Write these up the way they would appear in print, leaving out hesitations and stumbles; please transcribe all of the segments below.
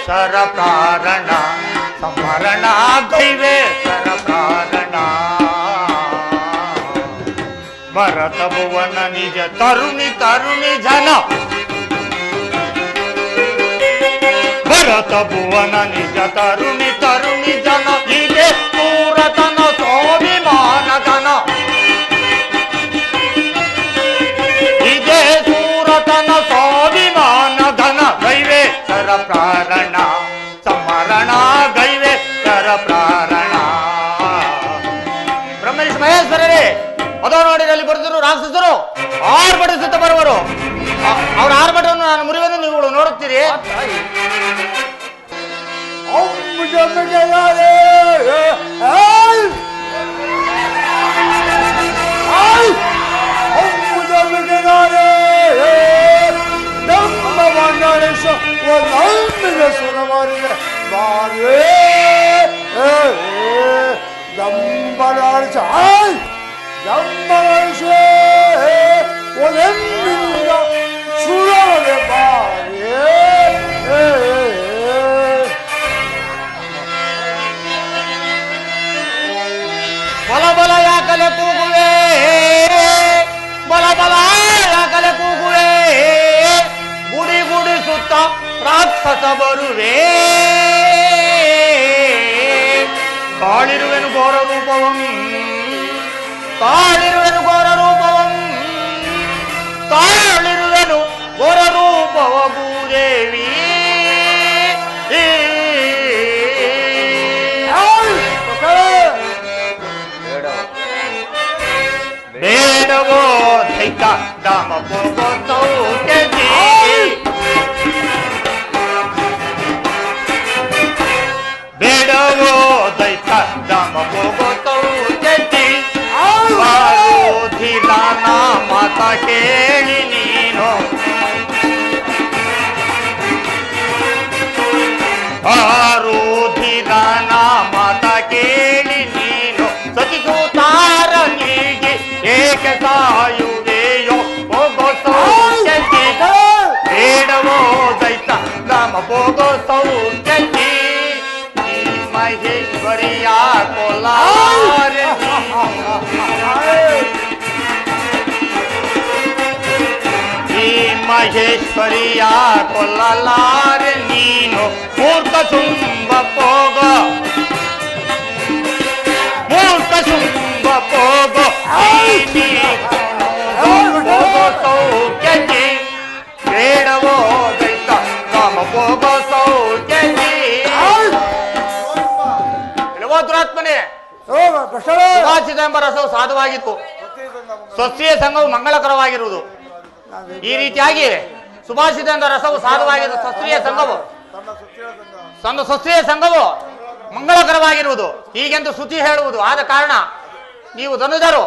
ಸರ ಪ್ರಾರಣ ಸಂಹರಣ ಗೈವೆ ಸರ ಪ್ರಾರಣ ಭರತ ಭುವನ ನಿಜ ತರುಣಿ ತರುಣಿ ಜನ ಭರತ ಭುವನ ನಿಜ ತರುಣಿ ತರುಣಿ ಜನ ಇದೆ ಪೂರತನ ಸ್ವಾಭಿಮಾನ ಘನ ಇದೆ ಪೂರತನ ಸ್ವಾಭಿಮಾನ ಘನ ಗೈವೆ ಸರ ಪ್ರಾರಣ ಸಂಹರಣ ಗೈವೆ ಸರ ಪ್ರಾರಣ ಬ್ರಹ್ಮೇಶ್ ಮಹೇಶ್ವರರೇ ಅದೋ ನೋಡಿದಲ್ಲಿ ಬರೆದರು ರಾಕ್ಷಸರು ಆರ್ಭಟಿಸುತ್ತ ಬರುವರು ಅವರ ಆರ್ಭಟವನ್ನು ನಾನು ಮುರಿವನ್ನು ನೀವು ನೋಡುತ್ತೀರಿ ಬಲ ಬಲ ಯಾಕಲೆ ಕೂಗುವೆ ಬಲ ಬಲ ಯಾಕಲೆ ಕೂಗುವೆ ಗುಡಿ ಗುಡಿ ಸುತ್ತ ರಾಕ್ಷಸ ಬರುವೆ ತಾಳಿರುವೆನು ಘೋರ ರೂಪವಂ ತಾಳಿರುವೆನು ಘೋರ ರೂಪವಂ ತಾಳಿರುವೆನು ಘೋರ ರೂಪವ ಭೂದೇವಿ ಬೇಡವೋ ದೈತ ದಾಮ ಹೋಗೋತೌ ಬೇಡವೋ ದೈತ ದಾಮ ಹೋಗೋತೌ ಧಿಲಾನ ಮಾತ ಕೇಳಿ ನೀನು ಧಿಲಾನ ಮಾತ ಕೇಳಿ ನೀನು ಸತಿಸೂತಾರ ನೀಗಿ ಏಕೆ ಸಾಯುವೆಯೋ ಹೋಗೋ ಸೌಖ್ಯತಿ ಬೇಡವೋ ದೈತ ದಾಮ ಹೋಗೋ ಸೌಖ್ಯತಿ ಮಹೇಶ್ವರಿಯ ಕೋಲಾರ ಮಹೇಶ್ವರಿಯ ಕೊಲ್ಲಲಾರೆ ನೀನು ಮೂರ್ಖ ಶುಂಭ ಹೋಗ ಮೂರ್ಖ ಶುಂಭ ಹೋಗ ಸೌಖ್ಯತಿ ಬೇಡವೋ ದೈತ ಕಾಮ ಹೋಗ ಸೌಖ್ಯತಿ ದುರಾತ್ಮನೇ ಸುಭಾಷಿತ ಎಂಬ ರಸವು ಸಾಧುವಾಗಿತ್ತು ಸ್ವಸ್ತ್ರೀಯ ಸಂಘವು ಮಂಗಳಕರವಾಗಿರುವುದು ಈ ರೀತಿಯಾಗಿ ಸುಭಾಷಿತ ಎಂಬ ರಸವು ಸಾಧುವಾಗಿರುವ ಸ್ವಸ್ತ್ರೀಯ ಸಂಘವು ಸ್ವಸ್ತ್ರೀಯ ಸಂಘವು ಮಂಗಳಕರವಾಗಿರುವುದು ಹೀಗೆಂದು ಶ್ರುತಿ ಹೇಳುವುದು ಆದ ಕಾರಣ ನೀವು ಧನುಜರು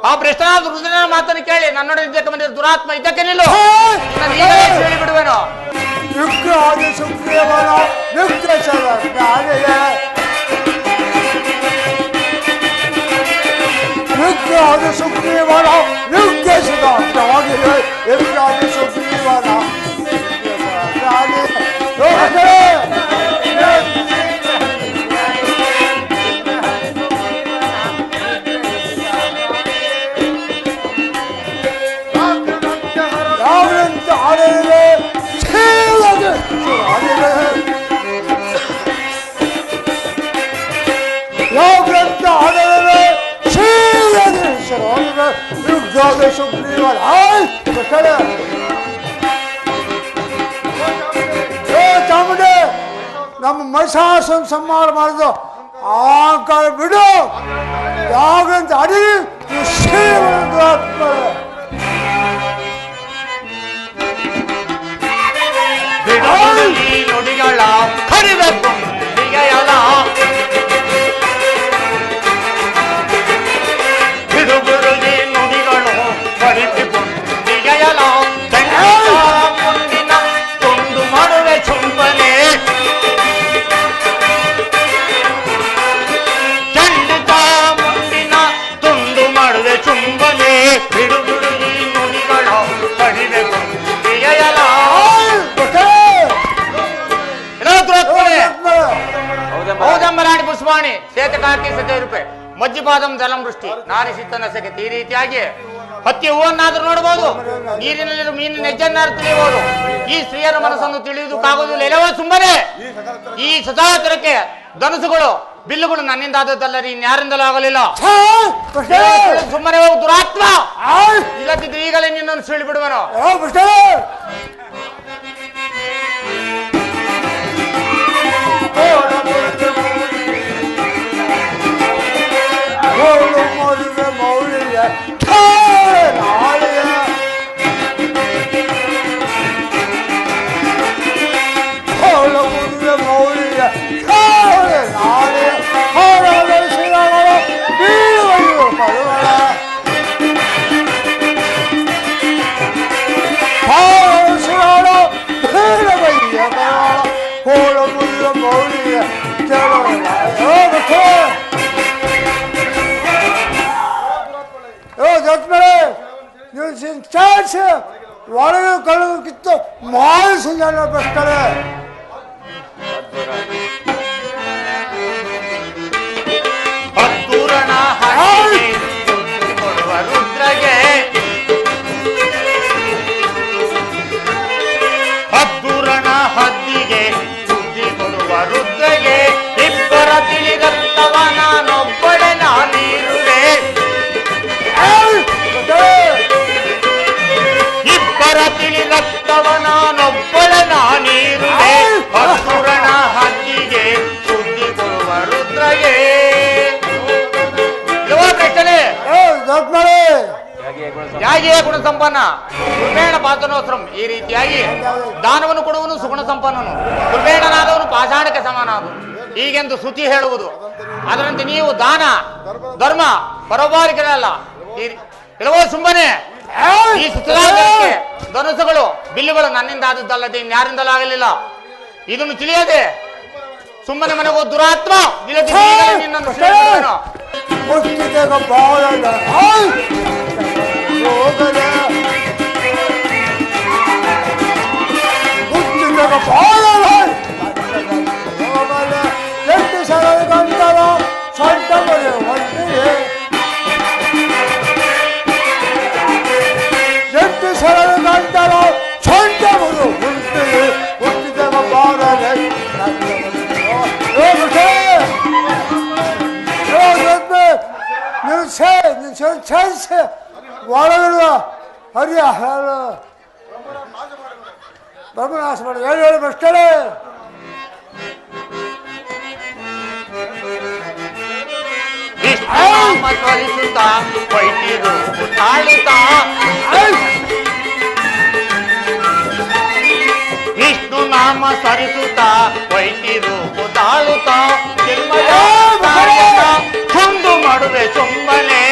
ಆ ಭ್ರಷ್ಟನಾದ ರುದ್ರನ ಮಾತನ್ನು ಕೇಳಿ ನನ್ನೊಡನೆ ಇದ್ದಕ್ಕೆ ಬಂದಿರುವ ದುರಾತ್ಮ ಇದ್ದಕ್ಕೆ ನಿಲ್ಲು ಹೇಳಿ ಬಿಡುವೆನು ಸುಗ್ರೀವನ ನಿರ್ದೇಶಿತವಾಗಿವೆ ಸುಗ್ರೀವನ ಯಾವಂತ ಆಡಲಿದೆ ಯಾವಂತ ಆಡಲಿದೆ ಯುದ್ಧ ಸುಗ್ರೀವನ ಚಾಮುಂಡಿ ನಮ್ಮ ಮಹಿಷಾಸುರನ ಸಂಹಾರ ಮಾಡಿದ್ದು ಆ ಕಾಲ ಬಿಡು ಯಾವಂತ ಅಡಿ ನುಡಿಗಳ ಕರಿಬೇಕು ಬಿಡುಗುರುಗಿ ನುಡಿಗಳು ಕರಿಸಿಕೊಂಡಿಗೆಯಲ ಮುಂದಿನ ತುಂಡು ಮಾಡುವೆ ಚುಂಬನೆ ಚಂಡಿತ ಮುಂದಿನ ತುಂಡು ಮಾಡುವೆ ಚುಂಬನೆ ಬಿಡುಗುರುಗಿ ನುಡಿಗಳು ಕರಿಬೇಕು ಕುಸ್ವಾಣಿ ಶೇತಕಾಕಿ ಸಜೆ ಮಜ್ಜಿಪಾದಂ ಜಲಂ ವೃಷ್ಟಿ ನಾರಿ ಸಿತ್ತನ ಸೆಕೆತ್. ಈ ರೀತಿಯಾಗಿ ಹತ್ತಿ ಹೂವನ್ನಾದ್ರೂ ನೋಡಬಹುದು, ನೀರಿನಲ್ಲಿರುವ ಮೀನಿನ ಹೆಜ್ಜೆನ್ನಾದ್ರೂ ತಿಳಿಯಬಹುದು. ಈ ಸ್ತ್ರೀಯರ ಮನಸ್ಸನ್ನು ತಿಳಿಯುವುದಕ್ಕಾಗುವುದಿಲ್ಲ. ಎಲ್ಲವೋ ಸುಮ್ಮನೆ ಈ ಸದಾಚರಕ್ಕೆ ಧನುಸುಗಳು ಬಿಲ್ಲುಗಳು ನನ್ನಿಂದ ಆದದ್ದಲ್ಲರಿ, ಇನ್ಯಾರಿಂದಲೂ ಆಗಲಿಲ್ಲ. ಸುಮ್ಮನೆ ಹೋಗು ದುರಾತ್ಮ, ಇಲ್ಲದಿದ್ರೆ ಈಗಲೇ ನಿನ್ನನ್ನು ಸುಳ್ಳಿ ಬಿಡುವನು. ಒಳಗೆ ಕಳೆದು ಕಿತ್ತು ಮಾಯಿಸಿ ಜನ ಬರ್ತಾರೆ. ಹತ್ತೂರಣ ಕೊಡುವ ರುದ್ರಗೆ, ಹತ್ತೂರಣ ಹದ್ದಿಗೆ ಸುದ್ದಿ ಕೊಡುವ ರುದ್ರಗೆ, ಇಬ್ಬರ ತಿಳಿದತ್ತವ ನಾನೊಬ್ಬಳೆ ನಾನಿರುವೆ. ಇಬ್ಬರ ತಿಳಿದತ್ತವ ನಾನೊಬ್ಬಳೆ ನಾನಿರುವೆ. ಹತ್ತೂರಣ ಹದ್ದಿಗೆ ಸುದ್ದಿ ಕೊಡುವ ರುದ್ರಗೆ. ಯಾಗಿಯೇ ಗುಣ ಸಂಪನ್ನ ಕುರ್ಬೇಣ ಪಾತನೋಸ್ರಂ. ಈ ರೀತಿಯಾಗಿ ದಾನವನ್ನು ಕೊಡುವನು ಸುಗುಣ ಸಂಪನ್ನನು, ಕುರ್ಬೇಣನಾದವನು ಪಾಷಾಣಕ್ಕೆ ಸಮಾನಾದನು ಹೀಗೆಂದು ಶ್ರುತಿ ಹೇಳುವುದು. ಅದರಂತೆ ನೀವು ದಾನ ಧರ್ಮ ಬರೋಬಾರಿಕೆಲ್ಲ ಕೆಲವೋ ಸುಮ್ಮನೆ ಈ ಸುತ್ತಲಾಗಲಿಕ್ಕೆ ಧನುಸುಗಳು ಬಿಲ್ಲುಗಳು ನನ್ನಿಂದ ಆದದ್ದಲ್ಲದೆ ಇನ್ಯಾರಿಂದಲೂ ಆಗಲಿಲ್ಲ. ಇದನ್ನು ತಿಳಿಯದೆ ಸುಮ್ಮನೆ ಮನೆಗೂ ದುರಾತ್ಮ ನಿನ್ನನ್ನು ಒಳಗಿರುವ ಹರಿಯ ಬ್ರಹ್ಮನಾಶ ಮಾಡಿ ಹೇಳಿ ಬಸ್ತಾರೆ. ವಿಷ್ಣು ನಾಮ ಸರಿಸುತ್ತ ವೈಟಿ ರೂಪು ತಾಳುತ್ತ ಚುಂದು ಮಾಡುವೆ ಚುಂಬನೆ.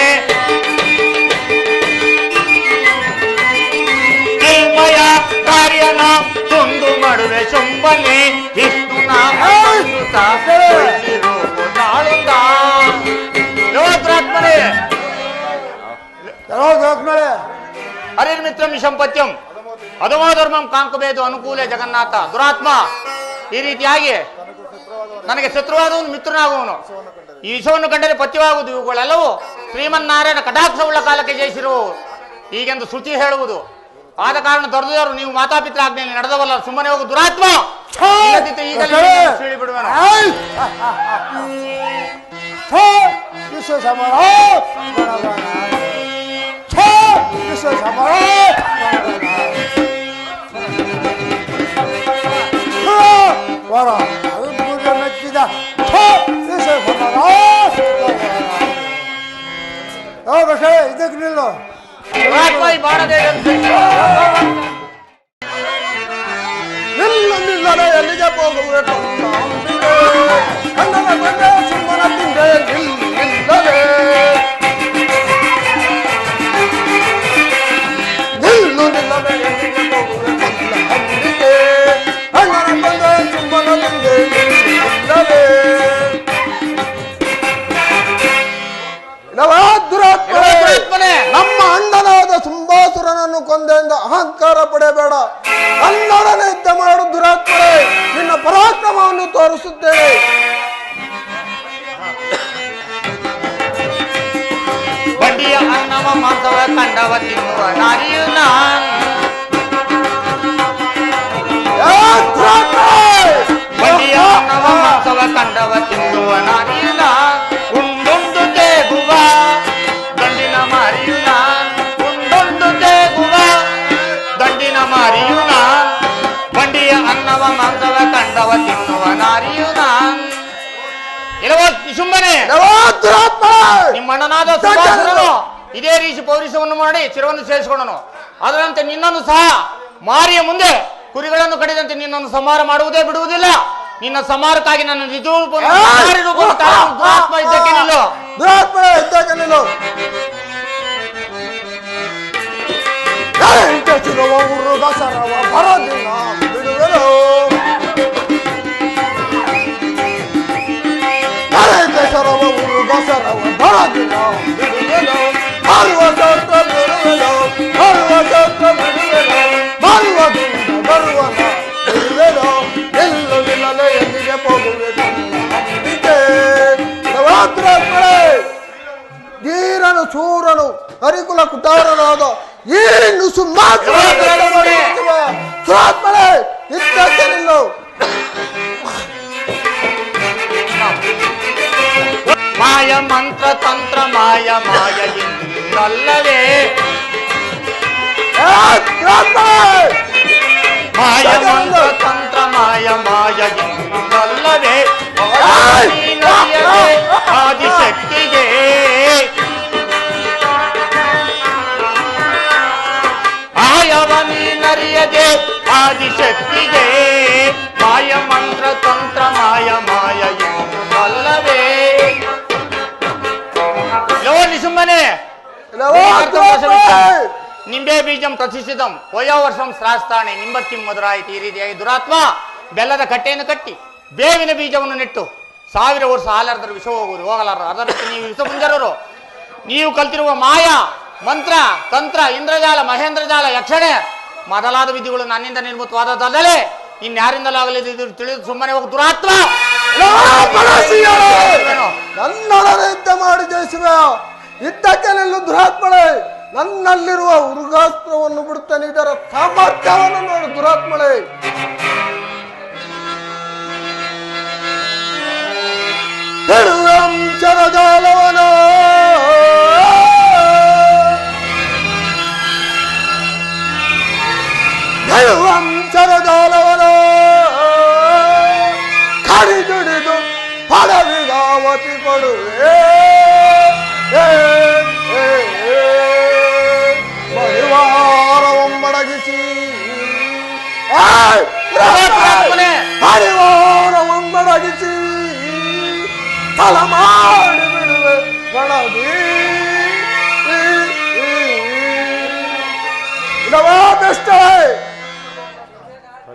ಚಿನ್ಮಯ ಕಾರ್ಯನ ಚುಂದು ಮಾಡುವೆ ಚುಂಬನೆ. ವಿಷ್ಣು ನಾಮ ಸರಿಸುತ್ತ ವೈಟಿ ರೂಪು ತಾಳುತ್ತ. ಹರಿರ್ಮಿತ್ರಂ ಸಂಪತ್ಯಂ ಅಧಮೋಧರ್ಮಂ ಕಾಂಕಬೇದು ಅನುಕೂಲ ಜಗನ್ನಾಥ. ದುರಾತ್ಮ ಈ ರೀತಿಯಾಗಿ ನನಗೆ ಶತ್ರುವಾದವನು ಮಿತ್ರನಾಗುವನು, ಈ ವಿಷವನ್ನು ಕಂಡರೆ ಪಥ್ಯವಾಗುವುದು. ಇವುಗಳೆಲ್ಲವೂ ಶ್ರೀಮನ್ನಾರಾಯಣ ಕಟಾಕ್ಷವುಳ್ಳ ಕಾಲಕ್ಕೆ ಜಯಿಸಿರುವು ಹೀಗೆಂದು ಶ್ರುತಿ ಹೇಳುವುದು. ಆದ ಕಾರಣ ದೊರೆದವರು ನೀವು ಮಾತಾಪಿತ್ರ ಆಜ್ಞೆಯಲ್ಲಿ ನಡೆದವಲ್ಲ. ಸುಮ್ಮನೆ ಹೋಗು ದುರಾತ್ಮ, ಈಗಲೇ ಬಿಡುವನು. ಮೆಚ್ಚಿದ ಇದಕ್ಕೆ ನಿಲ್ಲ ನಿಲ್ಲದೆ ಎಲ್ಲಿಗೆ ಹೋಗಬೇಕು ಸುಮ್ಮನ ತಿಂದೆ ನಿಲ್ಲದೆ ನಿಲ್ಲು ನಿಲ್ಲದೆ ಎಲ್ಲಿಗೆ ಹೋಗಬೇಕು ಅಂದಿಗೆ ಅಣ್ಣನ ಬಂದೆ ಸುಮ್ಮನ ತಿಂದೆ ನಿಲ್ಲದೆ. ನಮ್ಮ ಅಣ್ಣನಾದ ಸುಂಬಾಸುರನನ್ನು ಕೊಂದೆಂದು ಅಹಂಕಾರ ಪಡೆಯಬೇಡ. ನನ್ನೊಡನೆ ಯುದ್ಧ ಮಾಡು ದುರಾತ್ಮರೇ, ನಿನ್ನ ಪರಾಕ್ರಮವನ್ನು ತೋರಿಸುತ್ತೇನೆ. ಅನ್ನವ ಮಾಂಸವ ಕಂಡವ ತಿನ್ನುವ ನಾರಿಯು ನಾನ್ ಬಂಡಿಯ ಅನ್ನವ ಮಾಂಸವ ಕಂಡವ ತಿನ್ನುವ ನಾರಿಯು ನಾನ್ ಉಂಡುಂಡು ತೇಗುವ ದಂಡಿನ ಮಾರಿಯು ನಾನ್ ಉಂಡುಂಡು ತೇಗುವ ದಂಡಿನ ಮಾರಿಯು ನಾನ್ ಬಂಡಿಯ ಅನ್ನವ ಮಾಂಸವ ಕಂಡವ ತಿನ್ನುವ ನಾರಿಯು ನಾನ್. ಇಲ್ಲವೋ ನಿಶುಂಭನೆ, ನಿಮ್ಮ ಅಣ್ಣನಾದ ಸುಭಾಸುರನು ಇದೇ ರೀತಿ ಪೌರುಷವನ್ನು ಮಾಡಿ ಚಿರವನ್ನು ಸೇರಿಸಿಕೊಂಡನು. ಅದರಂತೆ ನಿನ್ನನ್ನು ಸಹ ಮಾರಿಯ ಮುಂದೆ ಕುರಿಗಳನ್ನು ಕಡಿದಂತೆ ನಿನ್ನನ್ನು ಸಂಹಾರ ಮಾಡುವುದೇ ಬಿಡುವುದಿಲ್ಲ. ನಿನ್ನ ಸಂಹಾರಕ್ಕಾಗಿ ನನ್ನ ನಿಜ ದುರಾತ್ಮ ಇದ್ದಕ್ಕೆ ನಿಲ್ಲು. ಧೀರನು ಶೂರನು ಹರಿಕುಲ ಕುಟಾರನಾದ ಈ ಸುರಾತ್ಮಳೆ ಇದ್ದಕ್ಕೆ ನಿಲ್ಲು. ಮಾಯ ಮಂತ್ರ ತಂತ್ರ ಮಾಯ ಮಾಯ ಎಂದಲ್ಲವೇ ಮಾಯ ಮಂತ್ರ ತಂತ್ರ ಮಾಯ ಮಾಯ ಎಂದಲ್ಲವೇ ಆದಿಶಕ್ತಿಗೆ ಆಯವ ನೀನರಿಯದೆ ಆದಿಶಕ್ತಿಗೆ ಮಾಯ ಮಂತ್ರ ತಂತ್ರ ಮಾಯ ಮಾಯ ಎಂದಲ್ಲವೇ. ನಿಶುಂಭನೆ, ನಿಂಬೆ ಬೀಜಂ ಪ್ರತಿಷ್ಠಿತಂ ವಯೋ ವರ್ಷಂ ಶ್ರಾಸ್ತಾಣೆ ನಿಂಬತ್ತಿಂ ಮಧುರಾಯಿತಿ. ಈ ರೀತಿಯಾಗಿ ದುರಾತ್ಮ ಬೆಲ್ಲದ ಕಟ್ಟೆಯನ್ನು ಕಟ್ಟಿ ಬೇವಿನ ಬೀಜವನ್ನು ನೆಟ್ಟು 1000 ವರ್ಷ ಹಾಲಾರದ್ರ ವಿಷ ಹೋಗಲಾರ. ಅದರಂತೆ ನೀವು ವಿಷಪುಂಜರರು, ನೀವು ಕಲ್ತಿರುವ ಮಾಯ ಮಂತ್ರ ತಂತ್ರ ಇಂದ್ರಜಾಲ ಮಹೇಂದ್ರಜಾಲ ಯಕ್ಷಣೆ ಮೊದಲಾದ ವಿಧಿಗಳು ನನ್ನಿಂದ ನಿರ್ಮಿತವಾದದ್ದಲ್ಲೇ ಇನ್ಯಾರಿಂದಲಾಗಲಿ ತಿಳಿದು ಸುಮ್ಮನೆ ಹೋಗಿ ದುರಾತ್ಮ. ನನ್ನೊಡನೆ ಯುದ್ಧ ಮಾಡಿ ಜಯಿಸುವ ಇದ್ದಕ್ಕೆ ನಿಲ್ಲು ದುರಾತ್ಮಳೆ. ನನ್ನಲ್ಲಿರುವ ಉರುಗಾಸ್ತ್ರವನ್ನು ಬಿಡುತ್ತಾನೆ, ಇದರ ಸಾಮರ್ಥ್ಯವನ್ನು ನೋಡು ದುರಾತ್ಮಳೆ. ಅಂಶರ ಜಾಲವನ ಅಂಶರ ಜಾಲವನ ಕಡಿದುಡಿದು ಪಡವಿಗಾವತಿ ಕೊಡುವೆ. ಪರಿವಾರವೊಂಬಡಗಿಸಿ ಪರಿವಾರವೊಂಬಡಗಿಸಿ ತಲ ಮಾಡಿ ಬಿಡುವೆ ಗಣದಿ.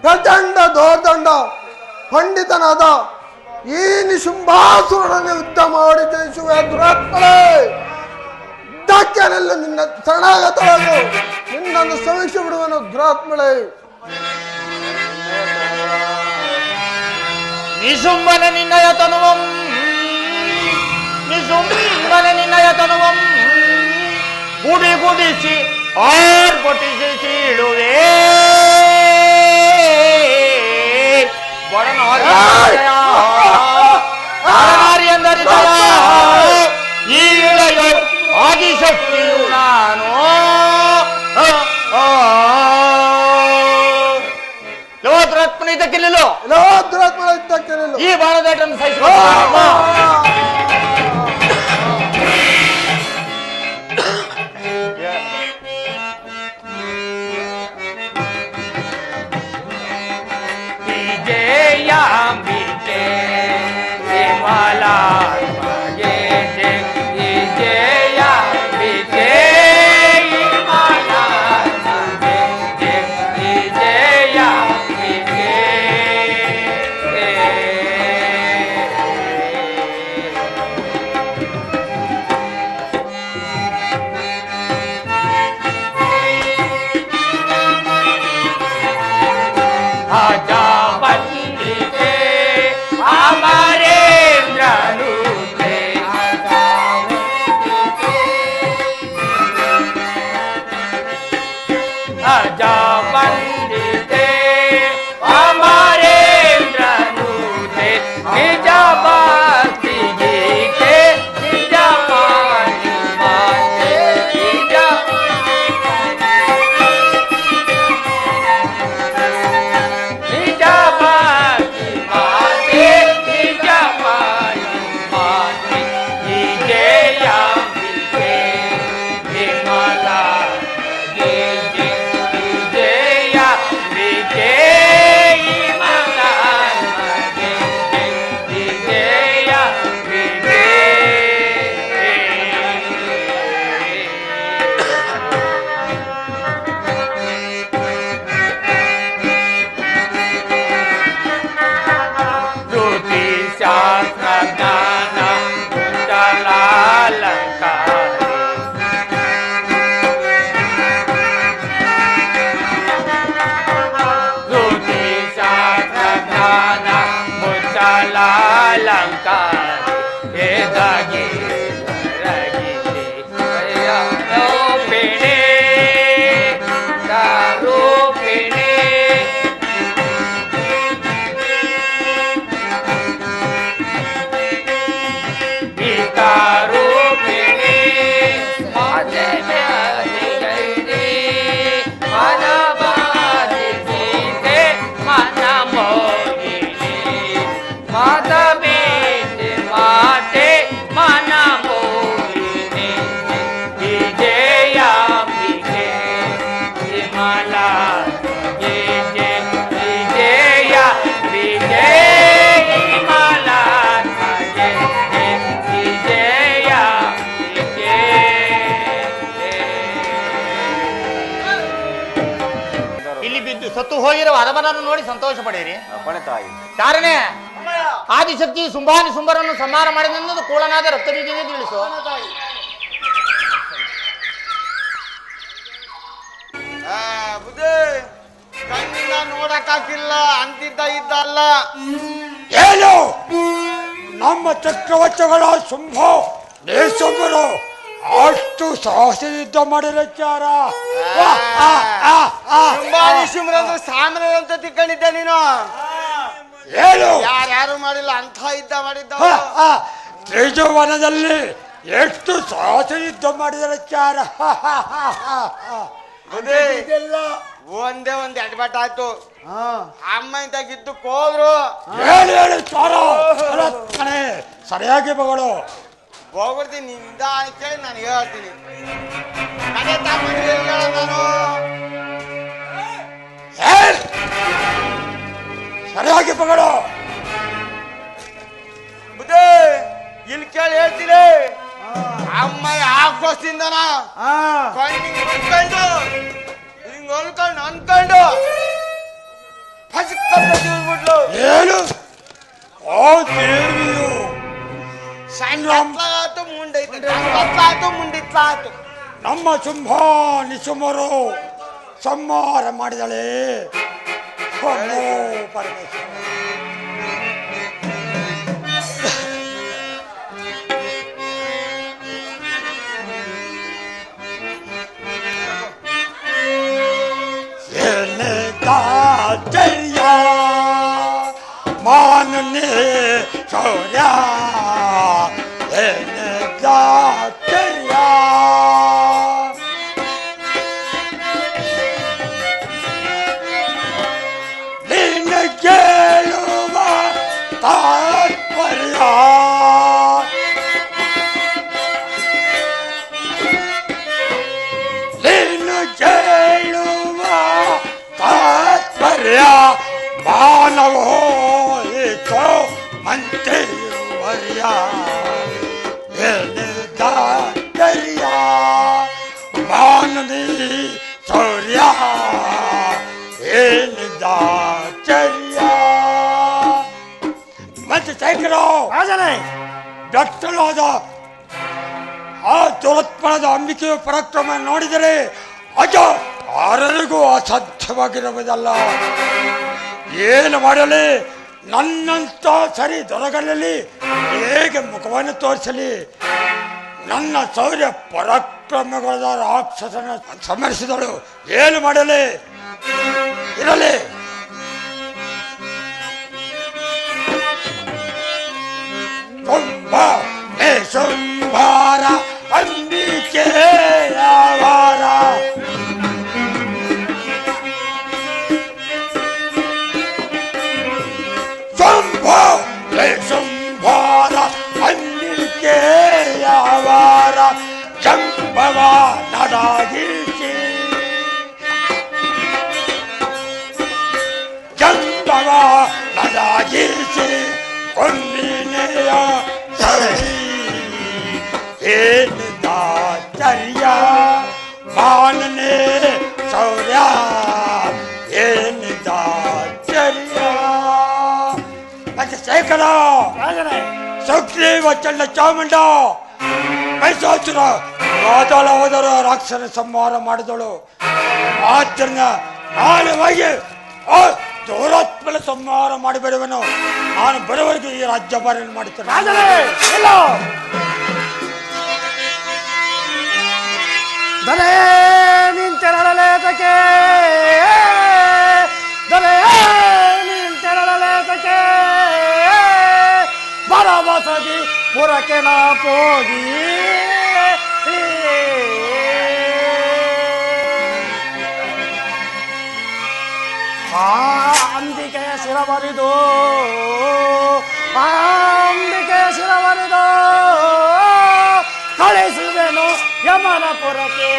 ಪ್ರಚಂಡ ದೋರ್ದಂಡ ಪಂಡಿತನಾದ ಈ ನಿಶುಂಭಾಸುರನನ್ನು ಯುದ್ಧ ಮಾಡಿ ಜಯಿಸುವ ದುರಾತ್ಮಳೆ. ದಾಖ್ಯಾನೆಲ್ಲ ನಿನ್ನ ಶರಣಾಗತಳನ್ನು ನಿನ್ನನ್ನು ಸಮೀಕ್ಷೆ ಬಿಡುವನು ದುರಾತ್ಮಳೆ. ನಿಶುಂಭನ ನಿನ್ನಯ ತನುವಂ ನಿಶುಂಭನ ನಿನ್ನಯ ತನುವಂ ಗುಡಿ ಗುಡಿಸಿ ಆರ್ಭಟಿಸಿ ಸೀಳುವೆ. ಬಡನಾರಿ ಎಂದರಿದಯ ಈ ಇಳೆಯ ಆದಿಶಕ್ತಿಯು ನಾನು. ಲೋಕರತ್ನ ಇದಕ್ಕೆ ನಿಲ್ಲು. ಈ ಬಾಣದಾಟನ್ನು ಸಹಿಸಿಕೊಳ್ಳ. ವಿಜಯಾಂಬಿಕೆ ವಿಮಲಾ ವಿಜಯಾಂಬಿಕೆ ಸತ್ತು ಹೋಗಿರುವ ಅರಮನನ್ನು ನೋಡಿ ಸಂತೋಷ ಪಡೆಯಿರಿ. ಕಾರಣೇ ಆದಿಶಕ್ತಿ ಸುಂಭಾನಿ ಸುಂಬರನ್ನು ಸಂಹಾರ ಮಾಡಿದೆನ್ನುವುದು ಕೂಳನಾದ ರಕ್ತಬೀಜಕ್ಕೆ ತಿಳಿಸು. ಕಣ್ಣಿಂದ ನೋಡಕ್ಕಾಗಿಲ್ಲ ಅಂತಿದ್ದ ಇದ್ದಲ್ಲ. ಏನು ನಮ್ಮ ಚಕ್ರವರ್ತಿಗಳ ಶುಂಭ ದೇಶಂಬರು ಅಷ್ಟು ಸಾಹಸಯುದ್ಧ ಮಾಡಿರಚಾರ. ಶುಂಭ್ರಂದ್ರೆ ಸಾಮ್ರ ಅಂತ ತಿಳ್ಕೊಂಡಿದ್ದೆ ನೀನು. ಏನು ಯಾರ್ಯಾರು ಮಾಡಿಲ್ಲ ಅಂತ ಇದ್ದ ಮಾಡಿದ್ದ. ತ್ರಿಜುವನದಲ್ಲಿ ಎಷ್ಟು ಸಾಹಸಯುದ್ಧ ಮಾಡಿರಚಾರ. ಒಂದೇ ಒಂದ್ ಎಡ್ಬಟ್ ಆಯ್ತು. ಅಮ್ಮ ಇಂತಾಗಿದ್ದು ಹೋದ್ರು. ಹೇಳಿ ಹೇಳಿ ಚಾರ ಸರಿಯಾಗಿ ಮಗಳು ಹೋಗ್ಬಿಡ್ತೀನಿ ನಿಂದ ಅಂತೇಳಿ ನಾನು ಹೇಳ್ತೀನಿ. ಅದೇ ನಾನು ಸರಿಯಾಗಿ ಮಗಳು ಬುದ್ಧಿ ಇಲ್ಲಿ ಕೇಳಿ ಹೇಳ್ತೀನಿ. ಅಮ್ಮ ಹಾಕೋಸ್ತಿಂದನ ಅನ್ಕೊಂಡು ಹಿಂಗ್ ಅನ್ಕೊಂಡು ಫಸ್ಬಿಟ್ಲು. ಏನು ಓ ದೇವಿಯು ಸಣ್ಣ ಮುಂಡೈತು ಮುಂಡಿತ್ಲಾತು. ನಮ್ಮ ಶುಂಭ ನಿಶುಮರು ಸಂಹಾರ ಮಾಡಿದಳೆ. ಪರಮೇಶ್ವರ ದಾಚರ್ಯ ಮಾನನೆ ಶೌರ್ಯ ದಾಚರ್ಯ ನಿನ್ನ ಕೇಳುವ ತಾತ್ಪರ್ಯ ನಿನ್ನ ಕೇಳುವ ತಾತ್ಪರ್ಯ ಮಾನವೋ ಏಕೋ ಮಂತ್ರಿವರ್ಯ ಏನಿದಾಚರ್ಯ ಮಾನನಿ ಶೌರ್ಯ ಏನಿದಾಚರ್ಯ. ಮತ್ತೆ ಶೇಖರೋ ರಾಜನೇ ದಟ್ಟಲಾದ ಆ ದುರತ್ಮಣದ ಅಂಬಿಕೆಯ ಪರಾಕ್ರಮ ನೋಡಿದರೆ ಅಜ ಯಾರಿಗೂ ಅಸಾಧ್ಯವಾಗಿರುವುದಲ್ಲ. ಏನು ಮಾಡಲಿ, ನನ್ನಂತ ಸರಿ ದೊರಗಲಲ್ಲಿ ಹೇಗೆ ಮುಖವನ್ನು ತೋರಿಸಲಿ? ನನ್ನ ಶೌರ್ಯ ಪರಾಕ್ರಮಗಳ ರಾಕ್ಷಸನ ಸಮರಿಸಿದಳು. ಏನು ಮಾಡಲಿ? ಇರಲಿ. ಶುಂಭಾರ ಅಂಬಿಕೆಯವಾರ ಶುಂಭಾರ ಅಂಬಿಕೆಯವರ ಭವನದಾಗಿಸಿ ಭವನದಾಗಿಸಿ ಕೊಂಬಿನೆಯ ಸರಿ ಏನಿದಾಚರ್ಯ ಮಾನನೆ ಶೌರ್ಯ ಏನಿದಾಚರ್ಯ ಮತ್ತೆ ಶೇಖರ ಸುಗ್ರೀವ ಚಂಡ ಚಾಮುಂಡ ಮೈಸಾಸುರ ಪಾತಾಳ ಹೋದರ ರಾಕ್ಷಸ ಸಂಹಾರ ಮಾಡಿದಳು. ಆದ್ದರಿಂದ ನಾಳೆ ಹೋಗಿ ಆ ದುರಾತ್ಮನ ಸಂಹಾರ ಮಾಡಿಬಿಡುವನು. ನಾನು ಬರುವವರೆಗೂ ಈ ರಾಜ್ಯಭಾರವನ್ನು ಮಾಡುತ್ತೇನೆ. ದೊರೆ ನಿಂತೆರಳಲೇತಕ್ಕೆ ದೊರೆ ನಿಂತೆರಳಲೇತಕ್ಕೆ ಬರಬಸಗಿ ಪುರಕ್ಕೆ ನಾ ಹೋಗಿ ಆ ಅಂಬಿಕೆಯ ಶಿರವರಿದು ಅಂಬಿಕೆಯ ಶಿರವರಿದು ಕಳಿಸುವೆನು ಯಮನಪುರಕ್ಕೆ.